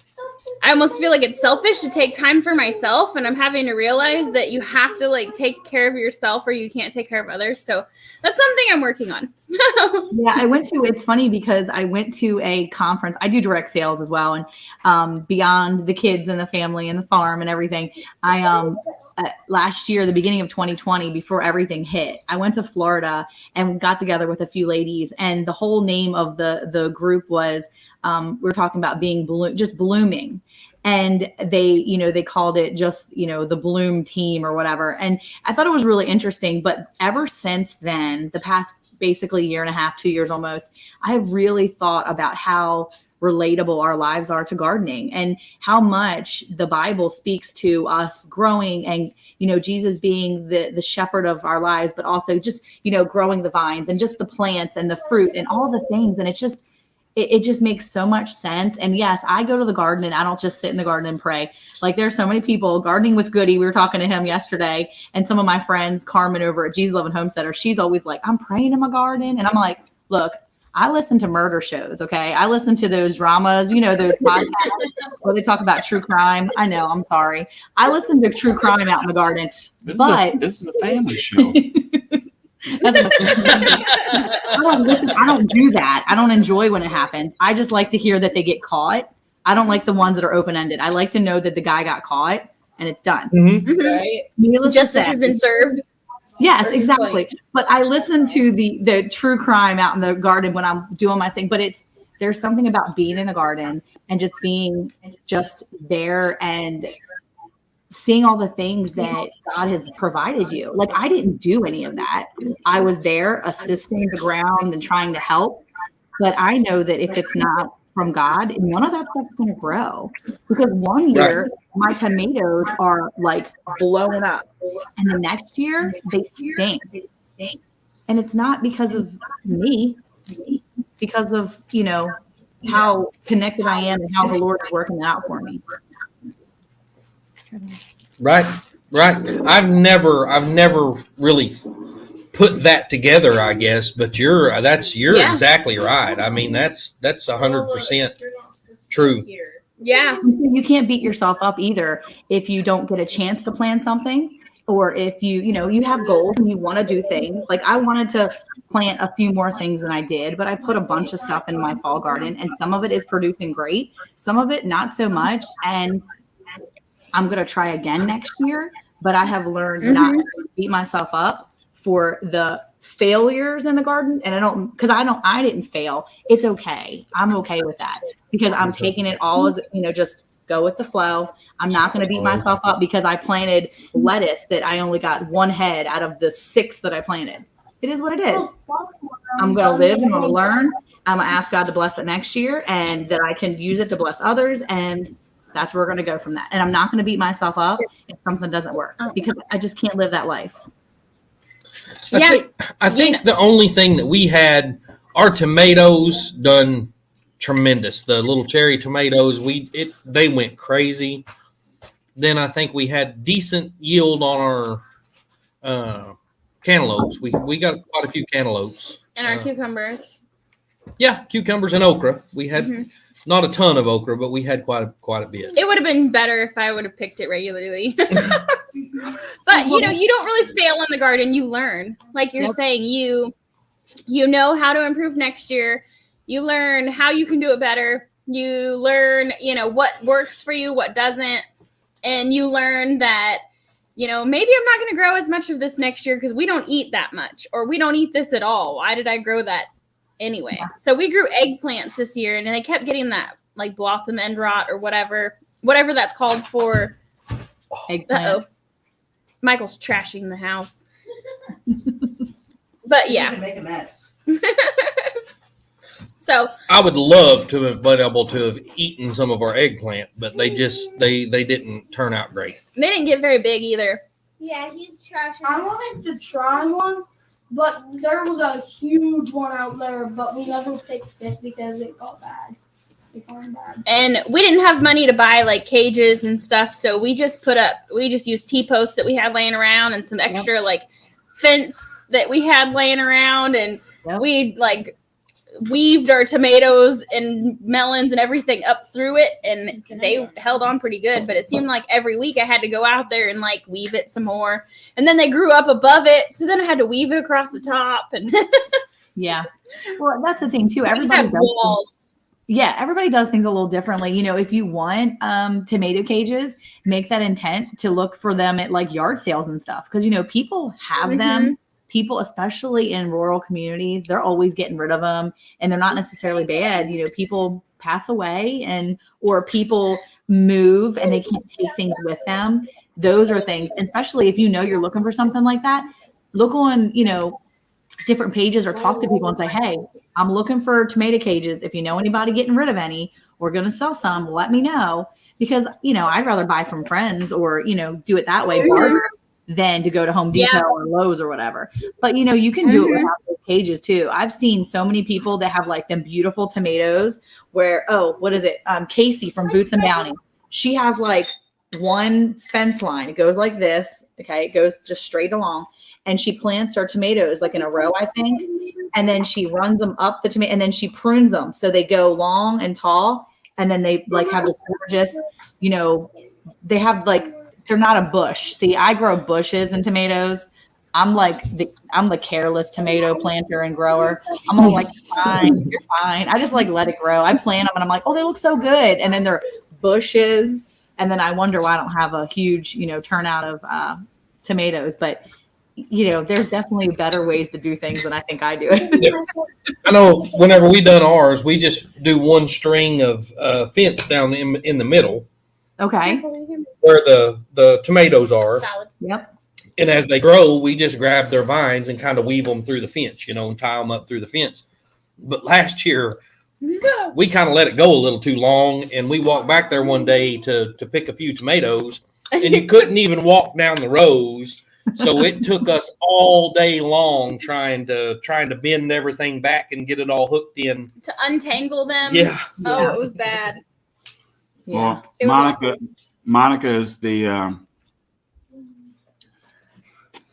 I almost feel like it's selfish to take time for myself, and I'm having to realize that you have to like take care of yourself or you can't take care of others. So that's something I'm working on. Yeah, it's funny because I went to a conference. I do direct sales as well. And beyond the kids and the family and the farm and everything, I last year, the beginning of 2020, before everything hit, I went to Florida and got together with a few ladies. And the whole name of the group was, we were talking about being just blooming. And they called it just, the Bloom team or whatever. And I thought it was really interesting. But ever since then, the past basically year and a half, 2 years almost, I have really thought about how relatable our lives are to gardening and how much the Bible speaks to us growing and, Jesus being the shepherd of our lives, but also just, growing the vines and just the plants and the fruit and all the things. And it just makes so much sense. And yes, I go to the garden and I don't just sit in the garden and pray. Like there's so many people gardening with Goody. We were talking to him yesterday, and some of my friends, Carmen over at Jesus Loving Homesteader, she's always like, I'm praying in my garden. And I'm like, look, I listen to murder shows. Okay. I listen to those dramas, those podcasts where they talk about true crime. I know, I'm sorry. I listen to true crime out in the garden, This but is a family show. I don't do that. I don't enjoy when it happens. I just like to hear that they get caught. I don't like the ones that are open-ended. I like to know that the guy got caught and it's done. Right? Justice has been served. Yes, exactly. But I listen to the true crime out in the garden when I'm doing my thing. But there's something about being in the garden and just being just there and seeing all the things that God has provided you. Like I didn't do any of that. I was there assisting the ground and trying to help. But I know that if it's not from God, none of that stuff's going to grow. Because one year my tomatoes are like blowing up, and the next year they stink. And it's not because of me, because of how connected I am and how the Lord is working it out for me. Right. I've never really put that together, I guess, but you're exactly right. I mean, that's 100% true. Yeah. You can't beat yourself up either if you don't get a chance to plan something, or if you have goals and you want to do things. Like I wanted to plant a few more things than I did, but I put a bunch of stuff in my fall garden, and some of it is producing great, some of it not so much. And I'm going to try again next year, but I have learned not to beat myself up for the failures in the garden. And I didn't fail. It's okay. I'm okay with that because I'm taking it all as, just go with the flow. I'm not going to beat myself up because I planted lettuce that I only got one head out of the 6 that I planted. It is what it is. I'm going to live and I'm going to learn. I'm going to ask God to bless it next year and that I can use it to bless others. And that's where we're going to go from that. And I'm not going to beat myself up if something doesn't work because I just can't live that life. I think the only thing that we had, our tomatoes done tremendous. The little cherry tomatoes, they went crazy. Then I think we had decent yield on our cantaloupes. We got quite a few cantaloupes. And our cucumbers. Yeah, cucumbers and okra. We had not a ton of okra, but we had quite a bit. It would have been better if I would have picked it regularly. But you don't really fail in the garden. You learn. Like you're saying, you know how to improve next year. You learn how you can do it better. You learn, what works for you, what doesn't. And you learn that, maybe I'm not going to grow as much of this next year because we don't eat that much, or we don't eat this at all. Why did I grow that anyway? So we grew eggplants this year, and they kept getting that like blossom end rot or whatever that's called for. Eggplant. Michael's trashing the house. But yeah. Make a mess. So I would love to have been able to have eaten some of our eggplant, but they didn't turn out great. They didn't get very big either. Yeah, he's trashing. I wanted to try one, But there was a huge one out there, but we never picked it because it got bad. It got bad. And we didn't have money to buy like cages and stuff, so we just used T-posts that we had laying around and some extra like fence that we had laying around, and we like weaved our tomatoes and melons and everything up through it, and they held on pretty good. But it seemed like every week I had to go out there and like weave it some more, and then they grew up above it, so then I had to weave it across the top. And Yeah, well, that's the thing too. we just Everybody had does walls. everybody does things a little differently. You know, if you want tomato cages, make that intent to look for them at like yard sales and stuff, because you know people have them. People, especially in rural communities, they're always getting rid of them, and they're not necessarily bad. You know, people pass away or people move and they can't take things with them. Those are things, especially if you know you're looking for something like that, look on, you know, different pages or talk to people and say, hey, I'm looking for tomato cages. If you know anybody getting rid of any, we're going to sell some, let me know. Because, you know, I'd rather buy from friends or, you know, do it that way. Barter than to go to Home Depot or Lowe's or whatever. But, you know, you can do it without those cages too. I've seen so many people that have like them beautiful tomatoes where, what is it? Casey from Boots and Bounty. She has like one fence line. It goes like this. Okay. It goes just straight along. And she plants her tomatoes like in a row, I think. And then she runs them up the tomato and then she prunes them. So they go long and tall. And then they like have this gorgeous, you know, they have like, they're not a bush. See, I grow bushes and tomatoes. I'm the careless tomato planter and grower. I'm all like, fine, you're fine. I just like let it grow. I plant them and I'm like, oh, they look so good. And then they're bushes. And then I wonder why I don't have a huge, you know, turnout of tomatoes. But, you know, there's definitely better ways to do things than I think I do it. Yeah. I know whenever we done ours, we just do one string of fence down in the middle. Okay. Where the tomatoes are. Salad. Yep. And as they grow, we just grab their vines and kind of weave them through the fence, you know, and tie them up through the fence. But last year, we kind of let it go a little too long. And we walked back there one day to pick a few tomatoes. And you couldn't even walk down the rows. So it took us all day long trying to bend everything back and get it all hooked in. To untangle them. Yeah. Oh, it was bad. Well, Monica is the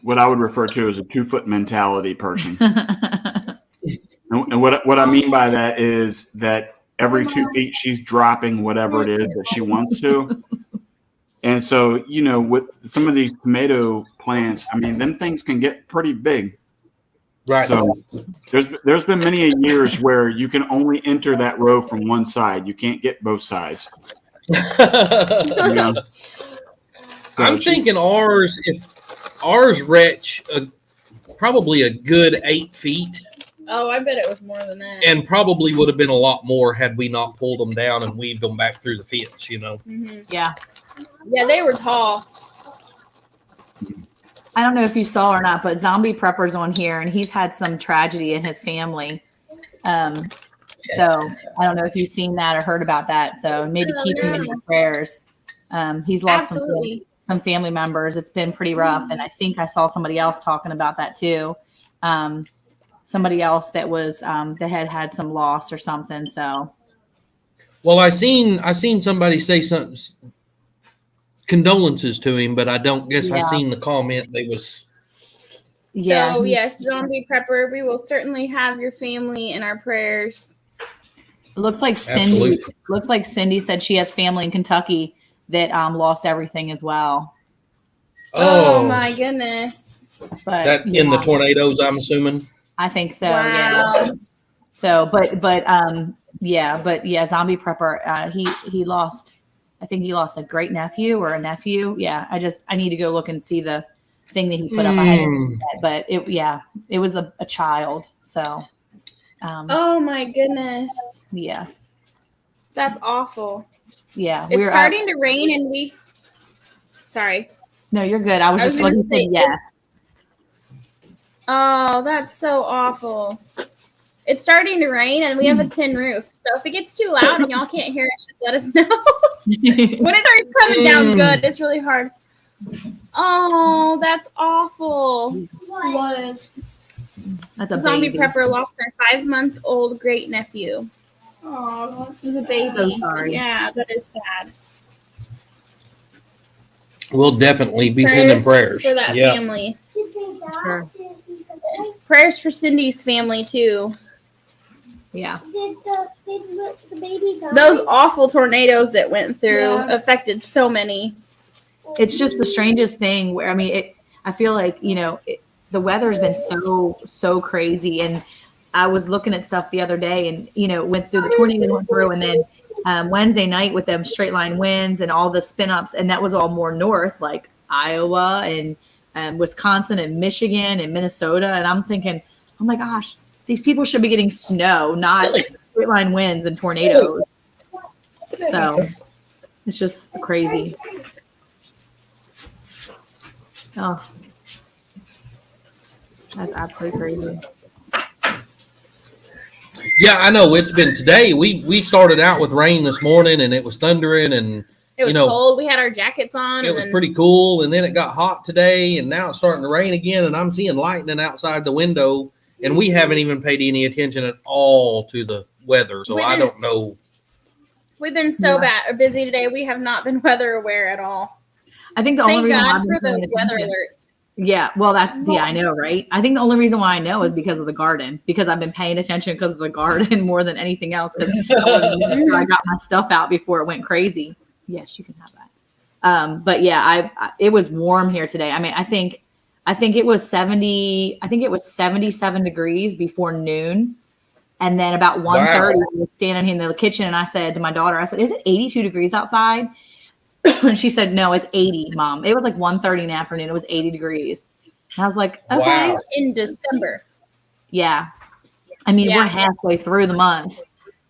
what I would refer to as a 2-foot mentality person. And what I mean by that is that every 2 feet she's dropping whatever it is that she wants to. And so, you know, with some of these tomato plants, I mean, them things can get pretty big. Right. So there's been many years where you can only enter that row from one side. You can't get both sides. You know? I'm thinking ours reach probably a good 8 feet. Oh, I bet it was more than that. And probably would have been a lot more had we not pulled them down and weaved them back through the fence, you know. Yeah. Yeah, they were tall. I don't know if you saw or not, but Zombie Prepper's on here and he's had some tragedy in his family. So I don't know if you've seen that or heard about that. So maybe keep him in your prayers. He's lost some family members. It's been pretty rough. And I think I saw somebody else talking about that too. Somebody else that was that had some loss or something. So, well, I seen somebody say something, condolences to him, but I don't guess I seen the comment. They was. Yeah. So yes, Zombie Prepper, we will certainly have your family in our prayers. It looks like Cindy. Looks like Cindy said she has family in Kentucky that lost everything as well. Oh my goodness! But that in the tornadoes, I'm assuming. I think so. Wow. Yeah. So, but Zombie Prepper. He lost. I think he lost a great nephew or a nephew. Yeah. I need to go look and see the thing that he put up. I hadn't but it was a child. So. Oh my goodness. Yeah. That's awful. Yeah. It's starting to rain and sorry. No, you're good. I was just looking to say yes. Oh, that's so awful. It's starting to rain and we have a tin roof. So if it gets too loud and y'all can't hear us, just let us know. When it starts coming down good, it's really hard. Oh, that's awful. Was That's a Zombie baby. prepper lost their 5-month-old great nephew. Oh, It was a baby. So sorry. Yeah, that is sad. We'll definitely be sending prayers. For that family. Sure. Prayers for Cindy's family too. Yeah. Did the baby die? Those awful tornadoes that went through Yeah. affected so many. It's just the strangest thing where, I mean, I feel like, the weather's been so crazy. And I was looking at stuff the other day and, went through the tornado went through, and then Wednesday night with them straight line winds and all the spin ups. And that was all more north, like Iowa and Wisconsin and Michigan and Minnesota. And I'm thinking, oh my gosh, these people should be getting snow, not straight line winds and tornadoes. So it's just crazy. Oh, that's absolutely crazy. Yeah, I know. It's been today. We started out with rain this morning, and it was thundering, and It was cold. We had our jackets on. it was pretty cool. And then it got hot today, and now it's starting to rain again. And I'm seeing lightning outside the window, and we haven't even paid any attention at all to the weather. So I don't know. We've been so busy today. We have not been weather aware at all. I think the only Thank reason why God I've been for the paying weather attention- alerts. Yeah, well, I know, right? I think the only reason why I know is because of the garden, because I've been paying attention because of the garden more than anything else. Because I got my stuff out before it went crazy. Yes, you can have that. But yeah, it was warm here today. I mean, I think it was 70. I think it was 77 degrees before noon, and then about 1:30, I was standing in the kitchen, and I said to my daughter, I said, "Is it 82 degrees outside?" And she said, "No, it's 80, Mom." It was like 1:30 in the afternoon. It was 80 degrees. And I was like, okay. Wow. In December. Yeah. I mean, we're halfway through the month,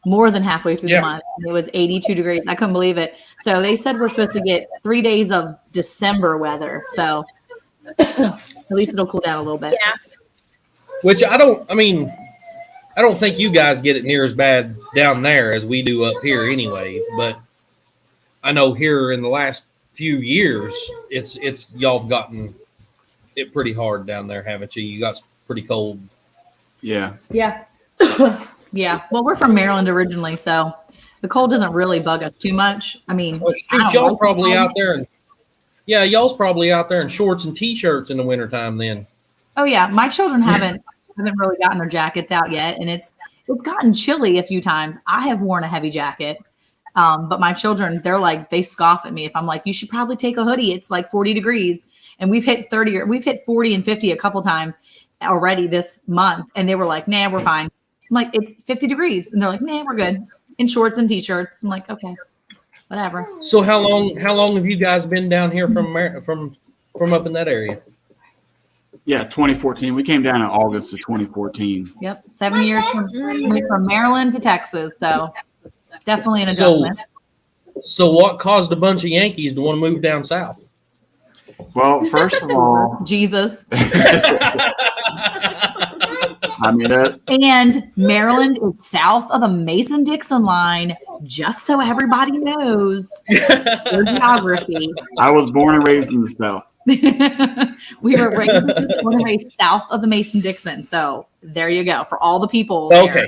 more than halfway through the month. And it was 82 degrees. I couldn't believe it. So they said we're supposed to get 3 days of December weather. So at least it'll cool down a little bit. Yeah. Which I don't think you guys get it near as bad down there as we do up here anyway. But I know here in the last few years, it's y'all have gotten it pretty hard down there, haven't you? You got pretty cold. Yeah. Yeah. Yeah. Well, we're from Maryland originally, so the cold doesn't really bug us too much. I mean, Well, shoot, y'all's probably out there and y'all's probably out there in shorts and t-shirts in the wintertime then. Oh yeah, my children haven't really gotten their jackets out yet, and it's gotten chilly a few times. I have worn a heavy jacket. But my children, they scoff at me if I'm like, you should probably take a hoodie. It's like 40 degrees. And we've hit 40 and 50 a couple times already this month. And they were like, nah, we're fine. I'm like, it's 50 degrees. And they're like, nah, we're good. In shorts and t-shirts. I'm like, okay, whatever. So how long have you guys been down here from up in that area? Yeah, 2014. We came down in August of 2014. Yep. 7 years from Maryland to Texas. So definitely an adjustment. So what caused a bunch of Yankees to want to move down south? Well, first of all, Jesus. I mean, And Maryland is south of the Mason-Dixon line, just so everybody knows their geography. I was born and raised in the South. We were born and raised south of the Mason-Dixon. So there you go for all the people. Okay.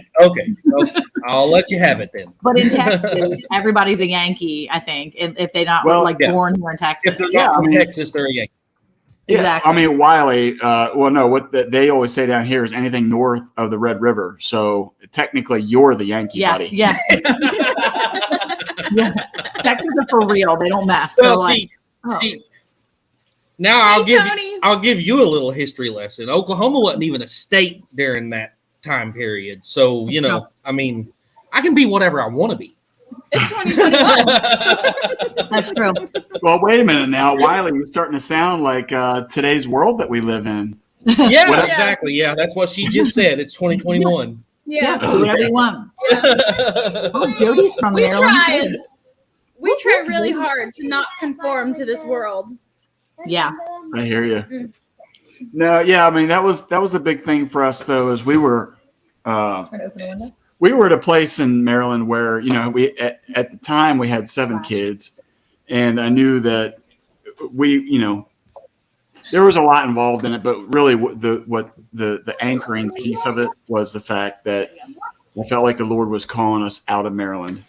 I'll let you have it then. But in Texas, everybody's a Yankee, I think, if they're not born here in Texas. If they're not from Texas, they're a Yankee. Yeah, Exactly. I mean, Wiley, what they always say down here is anything north of the Red River. So technically, you're the Yankee, buddy. Yeah. Yeah. Texans are for real. They don't mess. Well, They're see. Now I'll give you a little history lesson. Oklahoma wasn't even a state during that time period. So, I mean, I can be whatever I want to be. It's 2021. That's true. Well, wait a minute now. Wiley, you're starting to sound like today's world that we live in. Yeah, exactly. Yeah, that's what she just said. It's 2021. Yeah, do whatever you want. Oh, Jody's from Maryland. We try really hard to not conform to this world. Yeah. I hear you. No, yeah, I mean that was a big thing for us though, as we were at a place in Maryland where we at the time we had 7 kids, and I knew that we there was a lot involved in it, but really the anchoring piece of it was the fact that I felt like the Lord was calling us out of Maryland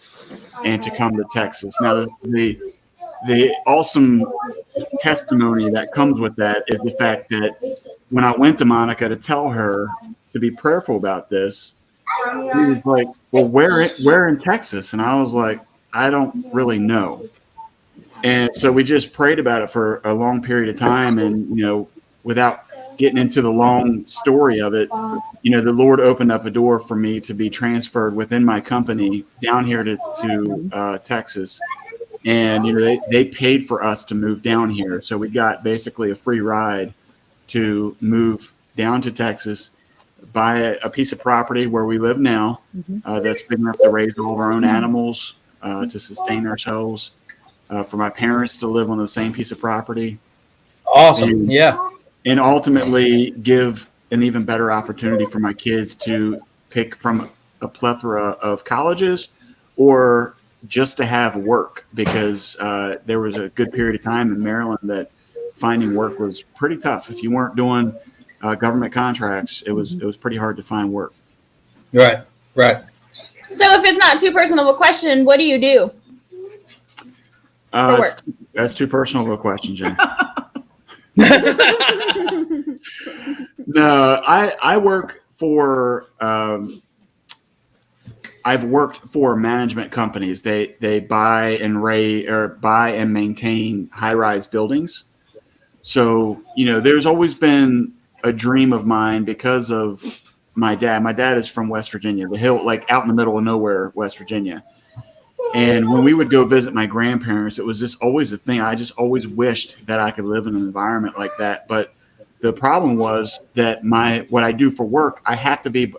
and to come to Texas. Now, the awesome testimony that comes with that is the fact that when I went to Monica to tell her to be prayerful about this, he was like, well, where in Texas? And I was like, I don't really know. And so we just prayed about it for a long period of time. And, without getting into the long story of it, the Lord opened up a door for me to be transferred within my company down here to Texas. And, they paid for us to move down here. So we got basically a free ride to move down to Texas, buy a piece of property where we live now that's big enough to raise all of our own animals, to sustain ourselves, for my parents to live on the same piece of property. Awesome. And ultimately give an even better opportunity for my kids to pick from a plethora of colleges or just to have work, because there was a good period of time in Maryland that finding work was pretty tough. If you weren't doing government contracts, it was pretty hard to find work. Right. So if it's not too personal of a question, what do you do for work? That's too personal of a question, Jen. No, I work for. I've worked for management companies. They buy and maintain high-rise buildings. So there's always been a dream of mine because of my dad. My dad is from West Virginia, the hill, like out in the middle of nowhere, West Virginia. And when we would go visit my grandparents, it was just always a thing. I just always wished that I could live in an environment like that. But the problem was that what I do for work, I have to be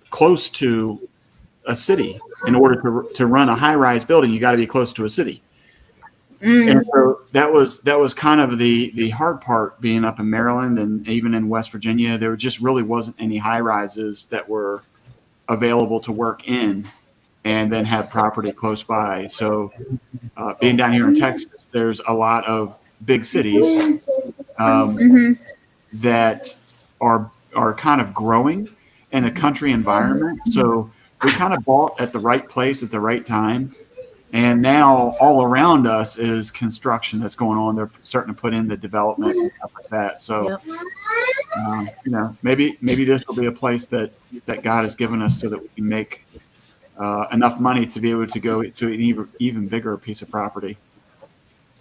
close to a city in order to run a high-rise building. You got to be close to a city. And so that was kind of the hard part, being up in Maryland and even in West Virginia. There just really wasn't any high-rises that were available to work in and then have property close by. So being down here in Texas, there's a lot of big cities that are kind of growing in a country environment. So we kind of bought at the right place at the right time. And now all around us is construction that's going on. They're starting to put in the developments and stuff like that. So, maybe this will be a place that God has given us so that we can make enough money to be able to go to an even bigger piece of property.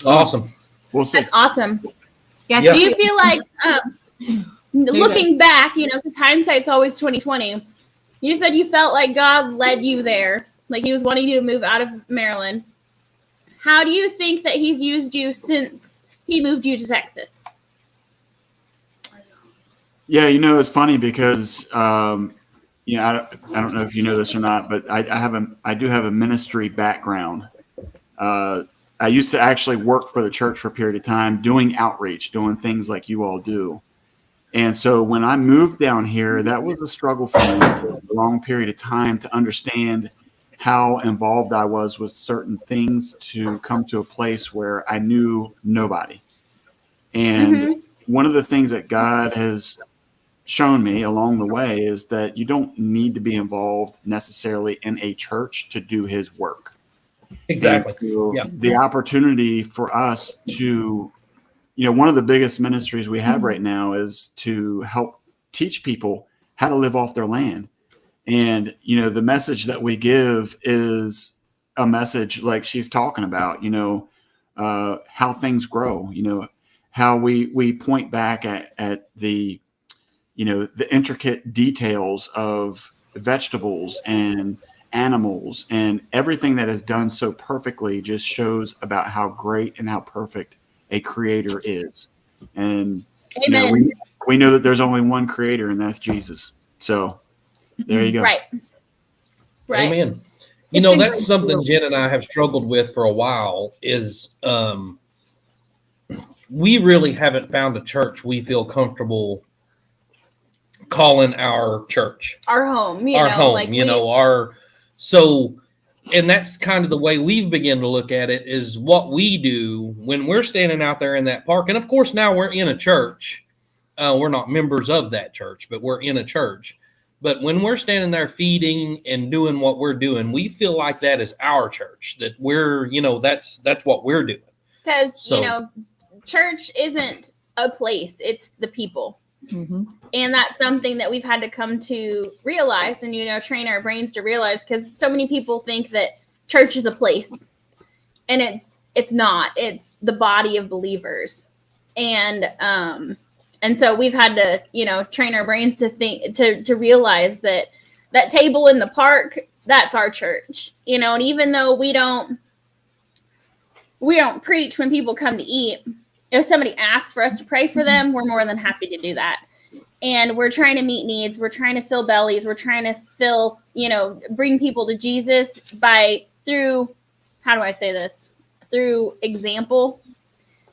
Awesome. We'll see. That's awesome. Yeah. Do you feel like, looking back, because hindsight's always 20/20. You said you felt like God led you there, like he was wanting you to move out of Maryland. How do you think that he's used you since he moved you to Texas? Yeah, it's funny because I don't know if you know this or not, but I do have a ministry background. I used to actually work for the church for a period of time, doing outreach, doing things like you all do. And so when I moved down here, that was a struggle for me for a long period of time to understand how involved I was with certain things to come to a place where I knew nobody. And one of the things that God has shown me along the way is that you don't need to be involved necessarily in a church to do his work. Exactly. So the opportunity for us to, one of the biggest ministries we have right now is to help teach people how to live off their land. And, the message that we give is a message like she's talking about, how things grow, how we point back at the intricate details of vegetables and animals, and everything that is done so perfectly just shows about how great and how perfect a creator is. And we know that there's only one creator, and that's Jesus. So there you go. Right. Amen. That's something Jen and I have struggled with for a while is we really haven't found a church we feel comfortable calling our church. Our home. So and that's kind of the way we've begun to look at it, is what we do when we're standing out there in that park. And of course, now we're in a church. We're not members of that church, but we're in a church. But when we're standing there feeding and doing what we're doing, we feel like that is our church, that we're, that's what we're doing. Because, church isn't a place, it's the people. Mm-hmm. And that's something that we've had to come to realize and, train our brains to realize, because so many people think that church is a place, and it's not. It's the body of believers. And so we've had to, train our brains to think, to realize that table in the park, that's our church, and even though we don't preach when people come to eat, if somebody asks for us to pray for them, we're more than happy to do that. And we're trying to meet needs. We're trying to fill bellies. We're trying to fill, bring people to Jesus through example,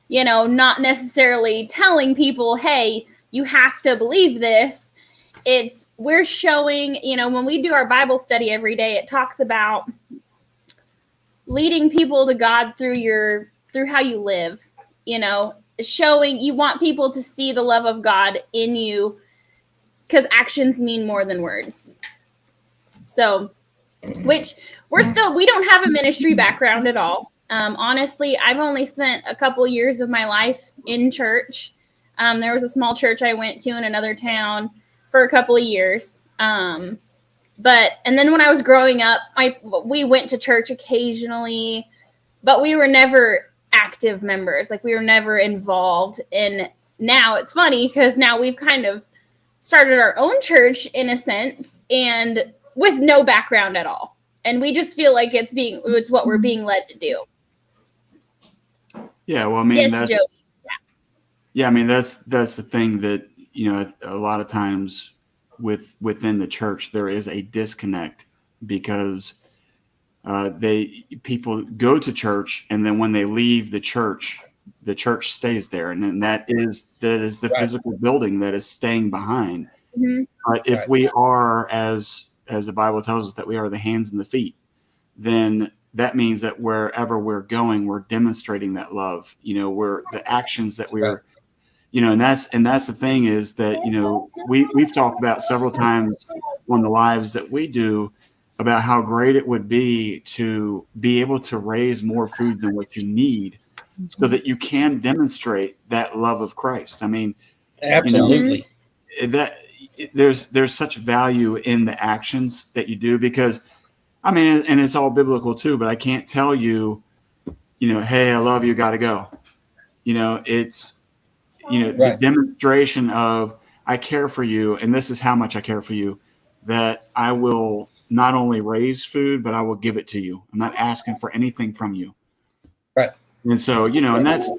not necessarily telling people, hey, you have to believe this. We're showing, when we do our Bible study every day, it talks about leading people to God through how you live, showing, you want people to see the love of God in you, because actions mean more than words. So, which we don't have a ministry background at all. Honestly, I've only spent a couple years of my life in church. There was a small church I went to in another town for a couple of years. And then when I was growing up, we went to church occasionally, but we were never active members. Like, we were never involved. And now it's funny because now we've kind of started our own church in a sense, and with no background at all. And we just feel like it's what we're being led to do. Yeah, well, I mean, yes, Jody. Yeah, I mean, that's the thing that, a lot of times within the church, there is a disconnect, because people go to church, and then when they leave the church stays there, and then that is the right. Physical building that is staying behind. Mm-hmm. But if we are, as the Bible tells us, that we are the hands and the feet, then that means that wherever we're going, we're demonstrating that love. We're the actions that we're, and that's the thing, is that, we've talked about several times on the lives that we do about how great it would be to be able to raise more food than what you need, so that you can demonstrate that love of Christ. I mean, absolutely, that there's such value in the actions that you do, because, I mean, and it's all biblical too, but I can't tell you, hey, I love you, got to go. It's, right. The demonstration of, I care for you, and this is how much I care for you, that I will not only raise food, but I will give it to you. I'm not asking for anything from you. Right. And so, and that's,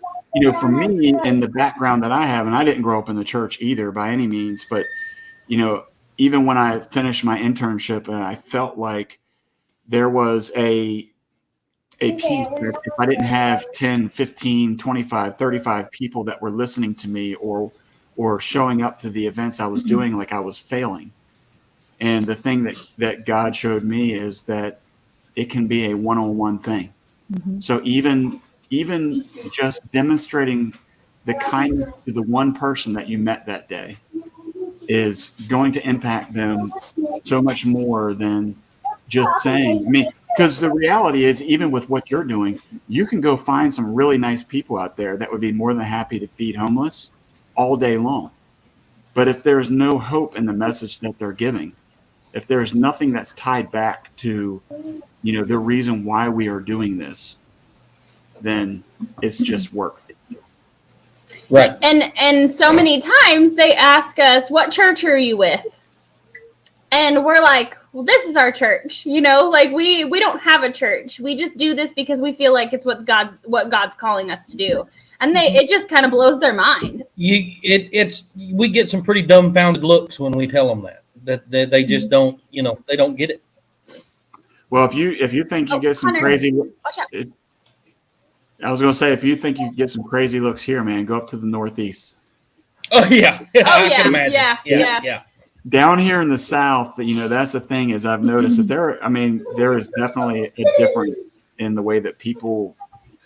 for me, in the background that I have, and I didn't grow up in the church either by any means, but, even when I finished my internship, and I felt like there was a piece that if I didn't have 10, 15, 25, 35 people that were listening to me or showing up to the events I was doing, like I was failing. And the thing that God showed me is that it can be a one-on-one thing. Mm-hmm. So even just demonstrating the kindness to the one person that you met that day is going to impact them so much more than just saying, I mean, because the reality is, even with what you're doing, you can go find some really nice people out there that would be more than happy to feed homeless all day long. But if there's no hope in the message that they're giving, if there's nothing that's tied back to, the reason why we are doing this, then it's just work. Right. And so many times they ask us, what church are you with? And we're like, well, this is our church. Like we don't have a church. We just do this because we feel like it's what God's calling us to do. And it just kind of blows their mind. We get some pretty dumbfounded looks when we tell them that they just don't, they don't get it. Well, if you think you get some Hunter, crazy, watch out. I was going to say, if you think you get some crazy looks here, man, go up to the Northeast. Oh yeah, Oh I yeah, can imagine. yeah. down here in the South, that's the thing is I've noticed that there is definitely a difference in the way that people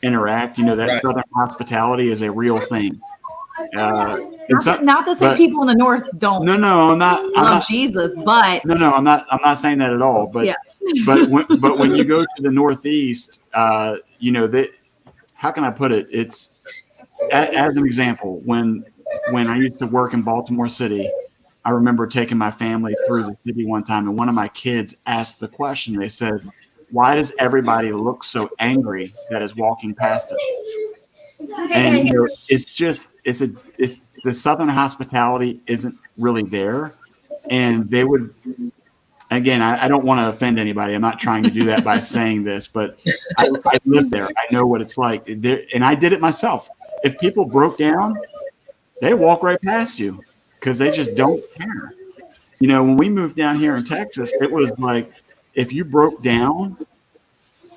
interact. That Right. Southern hospitality is a real thing. Not to say people in the North don't No, I'm not. Jesus, but No, I'm not saying that at all. But yeah. but when you go to the Northeast, that how can I put it? It's as an example when I used to work in Baltimore City. I remember taking my family through the city one time, and one of my kids asked the question. They said, "Why does everybody look so angry that is walking past us?" And it's the Southern hospitality isn't really there, and they would. Again, I don't want to offend anybody. I'm not trying to do that by saying this, but I live there. I know what it's like, and I did it myself. If people broke down, they walk right past you because they just don't care. When we moved down here in Texas, it was like if you broke down,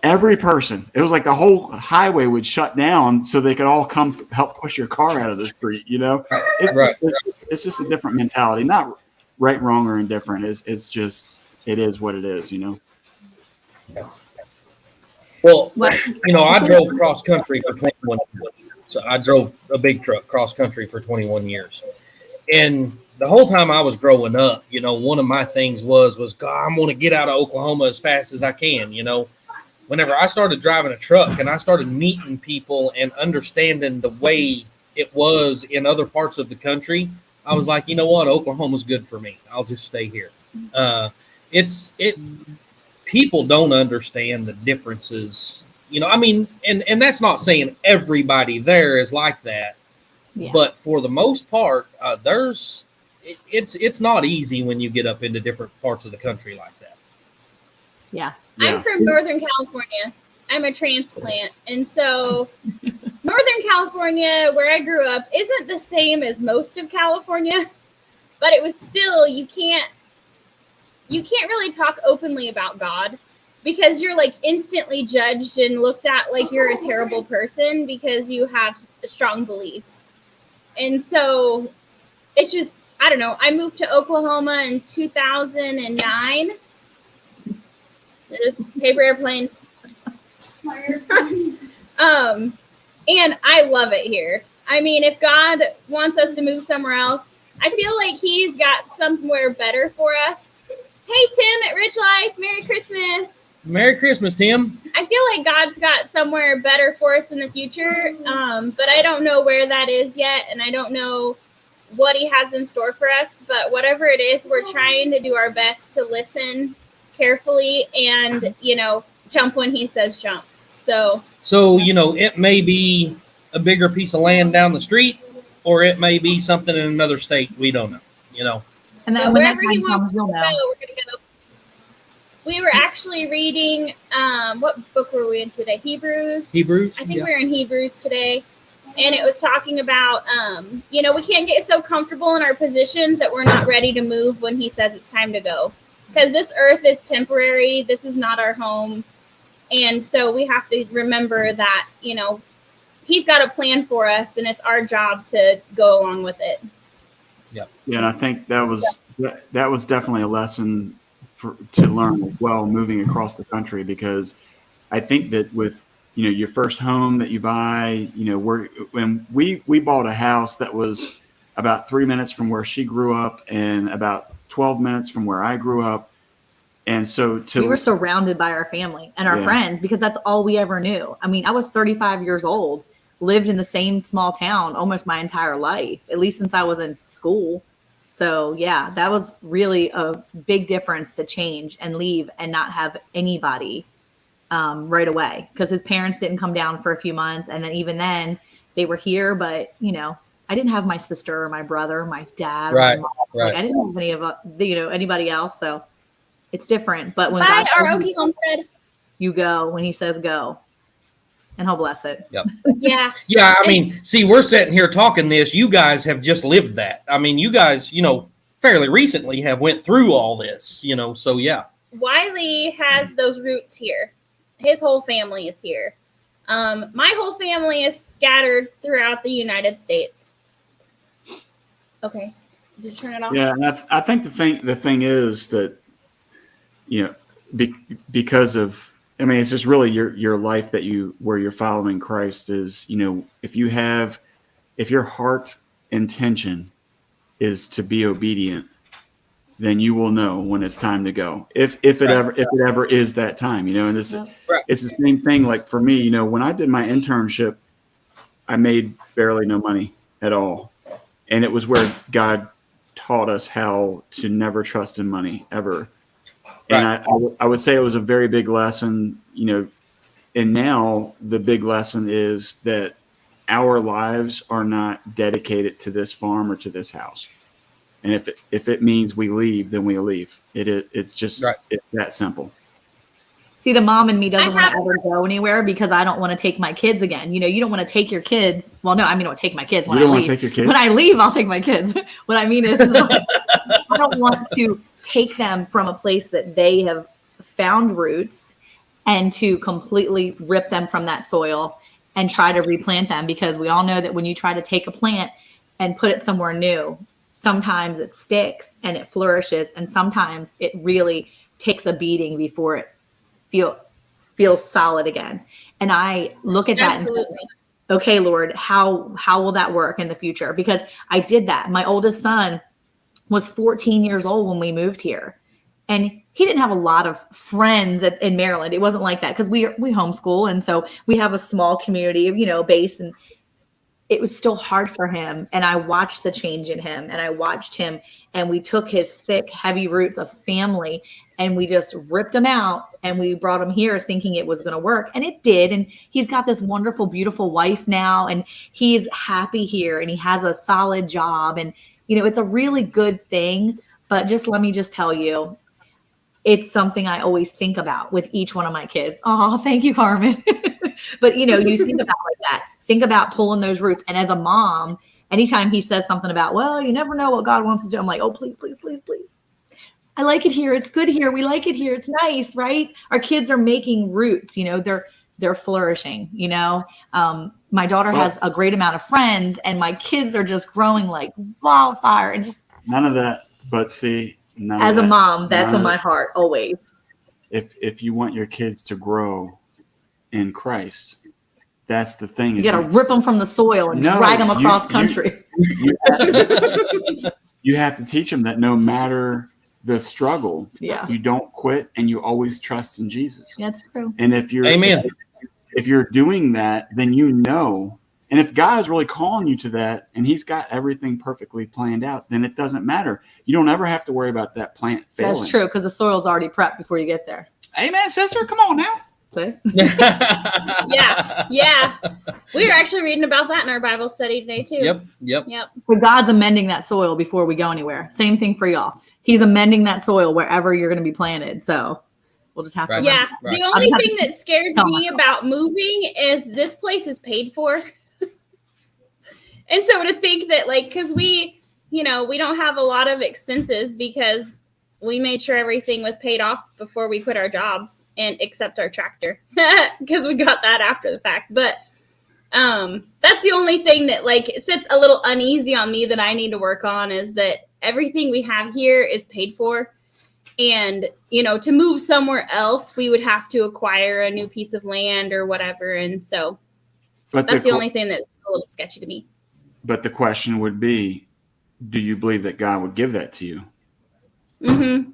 every person, it was like the whole highway would shut down so they could all come help push your car out of the street. Right. It's just a different mentality, not right, wrong, or indifferent. It's just, it is what it is. Well, I drove cross country for 21 years. So I drove a big truck cross country for 21 years. And the whole time I was growing up, one of my things was God, I'm going to get out of Oklahoma as fast as I can. Whenever I started driving a truck and I started meeting people and understanding the way it was in other parts of the country, I was like, you know what? Oklahoma's good for me. I'll just stay here. People don't understand the differences, and that's not saying everybody there is like that, but for the most part, it's not easy when you get up into different parts of the country like that. Yeah. I'm from Northern California. I'm a transplant. And so Northern California, where I grew up, isn't the same as most of California, but it was still, you can't really talk openly about God because you're like instantly judged and looked at like you're a terrible person because you have strong beliefs. And so it's just, I don't know. I moved to Oklahoma in 2009. Paper airplane. And I love it here. I mean, if God wants us to move somewhere else, I feel like he's got somewhere better for us. Hey, Tim at Rich Life, Merry Christmas. Merry Christmas, Tim. I feel like God's got somewhere better for us in the future, but I don't know where that is yet, and I don't know what he has in store for us. But whatever it is, we're trying to do our best to listen carefully and, jump when he says jump. So, it may be a bigger piece of land down the street, or it may be something in another state. We don't know, And then but when that wherever he time wants comes, you'll to know. go, we're going to go. We were actually reading, what book were we in today? Hebrews? I think we were in Hebrews today. And it was talking about, we can't get so comfortable in our positions that we're not ready to move when he says it's time to go. Because this earth is temporary. This is not our home. And so we have to remember that, he's got a plan for us and it's our job to go along with it. Yeah, and I think that was definitely a lesson to learn as well, moving across the country, because I think that with your first home that you buy, when we bought a house that was about 3 minutes from where she grew up and about 12 minutes from where I grew up, and so we were surrounded by our family and our friends because that's all we ever knew. I mean, I was 35 years old, lived in the same small town almost my entire life, at least since I was in school. So yeah, that was really a big difference to change and leave and not have anybody right away, because his parents didn't come down for a few months. And then even then they were here, but I didn't have my sister or my brother, my dad, right, my mom. right. Like, I didn't have any of, anybody else. So it's different. But when Bye, God our tells Okie Homestead. you go, when he says go, and he'll bless it. Yep. Yeah. Yeah. I mean, see, we're sitting here talking this. You guys have just lived that. I mean, you guys, fairly recently have went through all this, so yeah. Wiley has those roots here. His whole family is here. My whole family is scattered throughout the United States. Okay. Did you turn it off? Yeah, and I think the thing is that, because of, I mean, it's just really your life where you're following Christ is, if your heart intention is to be obedient, then you will know when it's time to go. If it ever is that time, and this it's the same thing. Like for me, when I did my internship, I made barely no money at all, and it was where God taught us how to never trust in money ever. And I would say it was a very big lesson, and now the big lesson is that our lives are not dedicated to this farm or to this house. And if it means we leave, then we leave. It's just it's that simple. See, the mom in me doesn't want to ever go anywhere because I don't want to take my kids again. You don't want to take your kids. Well, no, I mean, I don't take my kids when I leave. You don't want to take your kids? When I leave, I'll take my kids. What I mean is like, I don't want to take them from a place that they have found roots and to completely rip them from that soil and try to replant them, because we all know that when you try to take a plant and put it somewhere new, sometimes it sticks and it flourishes, and sometimes it really takes a beating before it feels solid again. And I look at that and think, okay, Lord, how will that work in the future? Because I did that. My oldest son was 14 years old when we moved here, and he didn't have a lot of friends in Maryland. It wasn't like that because we homeschool, and so we have a small community, base, and it was still hard for him. And I watched the change in him, and I watched him, and we took his thick, heavy roots of family and we just ripped him out, and we brought him here thinking it was going to work. And it did. And he's got this wonderful, beautiful wife now, and he's happy here, and he has a solid job. And, it's a really good thing. But let me tell you, it's something I always think about with each one of my kids. Oh, thank you, Carmen. But, you think about like that. Think about pulling those roots. And as a mom, anytime he says something about, well, you never know what God wants to do, I'm like, oh, please, please, please, please. I like it here. It's good here. We like it here. It's nice, right? Our kids are making roots. They're flourishing. My daughter has a great amount of friends, and my kids are just growing like wildfire. And just none of that. But see, as a mom, that's on my heart always. If you want your kids to grow in Christ, that's the thing. You got to rip them from the soil and drag them across country. You have to teach them that no matter the struggle, you don't quit, and you always trust in Jesus. That's true. And if you're doing that, then and if God is really calling you to that, and He's got everything perfectly planned out, then it doesn't matter. You don't ever have to worry about that plant failing. That's true, because the soil's already prepped before you get there. Amen, sister. Come on now. Yeah. We were actually reading about that in our Bible study today too. Yep. So God's amending that soil before we go anywhere. Same thing for y'all. He's amending that soil wherever you're going to be planted. So we'll just have to. Yeah. The only thing that scares me about moving is this place is paid for. And so to think that because we don't have a lot of expenses because we made sure everything was paid off before we quit our jobs, and except our tractor, because we got that after the fact. But that's the only thing that sits a little uneasy on me that I need to work on, is that everything we have here is paid for. And, to move somewhere else, we would have to acquire a new piece of land or whatever. And so that's the only thing that's a little sketchy to me. But the question would be, do you believe that God would give that to you? Mm-hmm.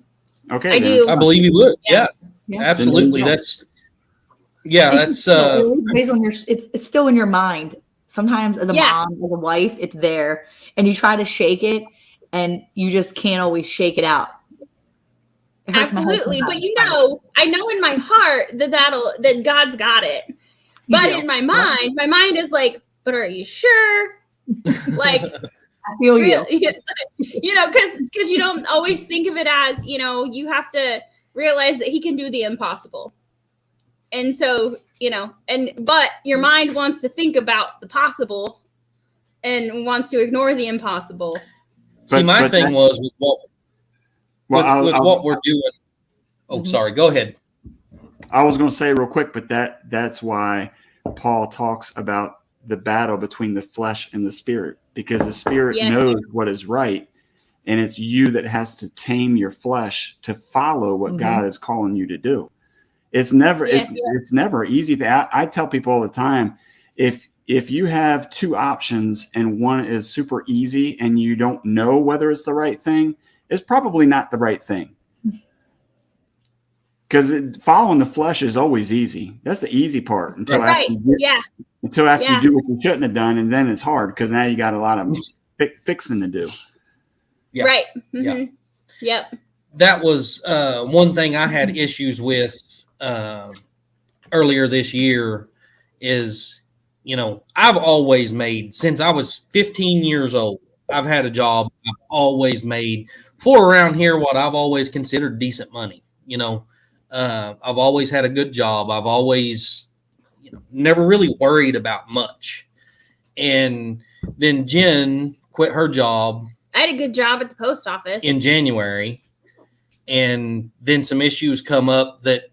Okay. I do. I believe He would. Yeah. Absolutely. It's still in your mind. Sometimes as a mom, as a wife, it's there, and you try to shake it, and you just can't always shake it out. Absolutely. But I know in my heart that God's got it. But in my mind is like, but are you sure? I feel you. Because you don't always think of it as, you have to realize that He can do the impossible. And so, but your mind wants to think about the possible and wants to ignore the impossible. See, my thing was with what we're doing. Oh, sorry. Go ahead. I was going to say real quick, but that's why Paul talks about the battle between the flesh and the spirit, because the spirit knows what is right, and it's you that has to tame your flesh to follow what God is calling you to do. It's never it's never easy. I tell people all the time, if you have two options and one is super easy and you don't know whether it's the right thing, it's probably not the right thing. Because following the flesh is always easy. That's the easy part until after you do what you shouldn't have done, and then it's hard because now you got a lot of fixing to do. Yeah. Right. Yeah. Yep. That was one thing I had issues with earlier this year is, I've always made, since I was 15 years old, I've had a job. I've always made for around here what I've always considered decent money. I've always had a good job. I've always, never really worried about much. And then Jen quit her job. I had a good job at the post office in January. And then some issues come up that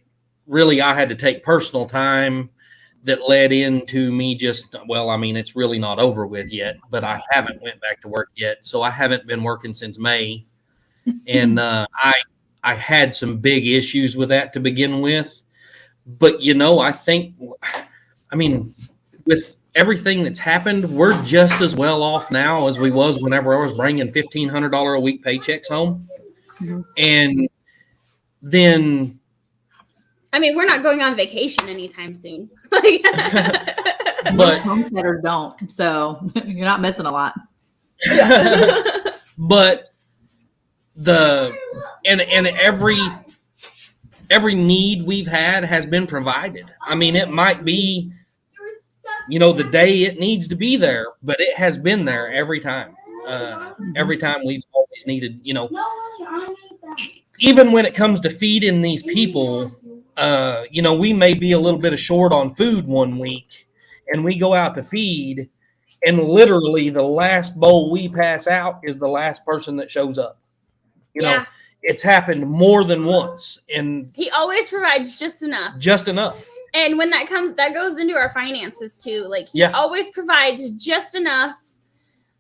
really I had to take personal time that led into me it's really not over with yet, but I haven't went back to work yet. So I haven't been working since May. And I had some big issues with that to begin with. But, I think, with everything that's happened, we're just as well off now as we was whenever I was bringing $1,500 a week paychecks home. Mm-hmm. And then... we're not going on vacation anytime soon. But homesteaders don't, so you're not missing a lot. But every need we've had has been provided. It might be, the day it needs to be there, but it has been there every time. Every time we've always needed, even when it comes to feeding these people, we may be a little bit short on food one week and we go out to feed, and literally the last bowl we pass out is the last person that shows up. It's happened more than once, and he always provides just enough. And when that goes into our finances too. He always provides just enough.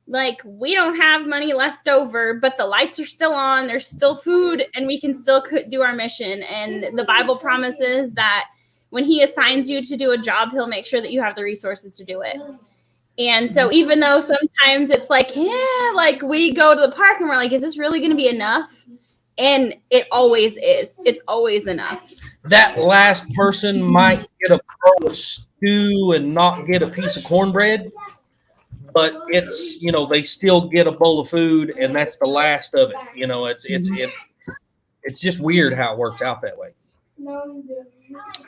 We don't have money left over, but the lights are still on. There's still food, and we can still do our mission. And the Bible promises that when he assigns you to do a job, he'll make sure that you have the resources to do it. And so even though sometimes it's we go to the park and we're like, is this really going to be enough? And it always is. It's always enough. That last person might get a bowl of stew and not get a piece of cornbread. But it's, they still get a bowl of food, and that's the last of it. It's just weird how it works out that way.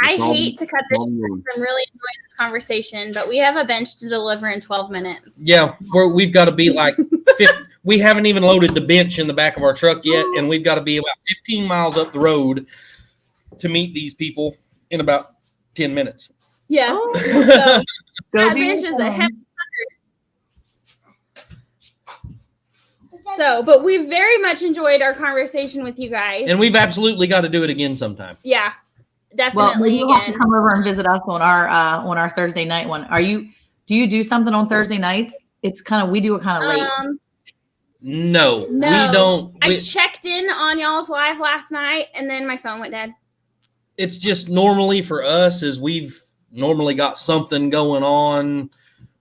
I hate to cut this short. I'm really enjoying this conversation, but we have a bench to deliver in 12 minutes. Yeah, we've got to be we haven't even loaded the bench in the back of our truck yet, and we've got to be about 15 miles up the road to meet these people in about 10 minutes. Yeah. So, that bench is a heavy. So, but we very much enjoyed our conversation with you guys. And we've absolutely got to do it again sometime. Yeah, definitely. Well, you'll have to come over and visit us on our Thursday night one. Do you do something on Thursday nights? We do it kind of late. No, we don't. I checked in on y'all's live last night, and then my phone went dead. It's just normally for us is we've normally got something going on,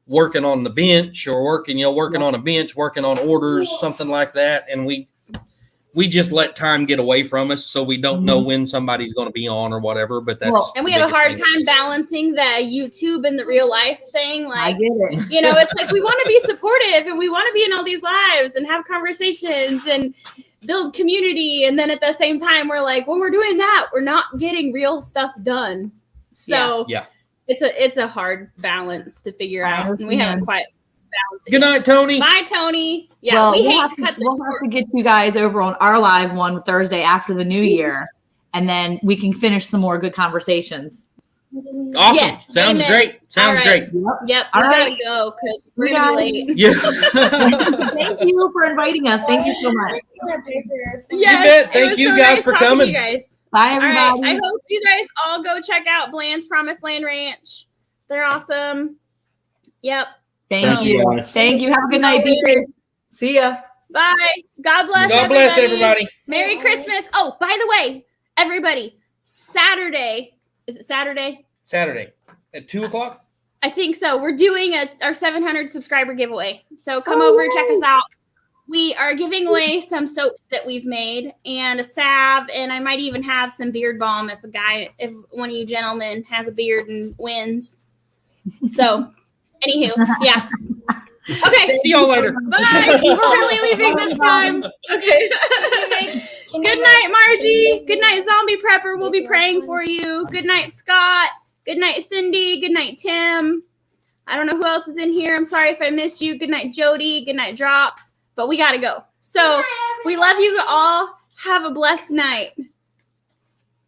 working on the bench or working on a bench, working on orders, something like that. And we just let time get away from us. So we don't know when somebody's going to be on or whatever, but and we have a hard time balancing the YouTube and the real life thing. I get it. It's we want to be supportive and we want to be in all these lives and have conversations and build community. And then at the same time, we're when we're doing that, we're not getting real stuff done. So yeah. It's a hard balance to figure out, and we haven't quite balanced it. Good night, Tony. Bye, Tony. Yeah, we hate to cut this short. We'll have to get you guys over on our live one Thursday after the new year, and then we can finish some more good conversations. Awesome. Yes, Sounds great. Sounds great. Yep. We gotta go because we're gonna be late. Yeah. Thank you for inviting us. Thank you so much. Yes, Thank you guys for coming. You guys. Bye, everybody. All right. I hope you guys all go check out Bland's Promised Land Ranch. They're awesome. Yep. Thank you. Guys. Thank you. Have a good night. Be safe. See ya. Bye. God bless. God bless everybody. Merry Christmas. Oh, by the way, everybody, Saturday. Is it Saturday? Saturday at 2:00. I think so. We're doing our 700 subscriber giveaway. So come over and check us out. We are giving away some soaps that we've made and a salve, and I might even have some beard balm if one of you gentlemen has a beard and wins. So, anywho, yeah. Okay. See y'all later. Bye. We're really leaving this time. Okay. Good night, Margie. Good night, Zombie Prepper. We'll be praying for you. Good night, Scott. Good night, Cindy. Good night, Tim. I don't know who else is in here. I'm sorry if I missed you. Good night, Jody. Good night, Drops. But we got to go. So we love you all. Have a blessed night.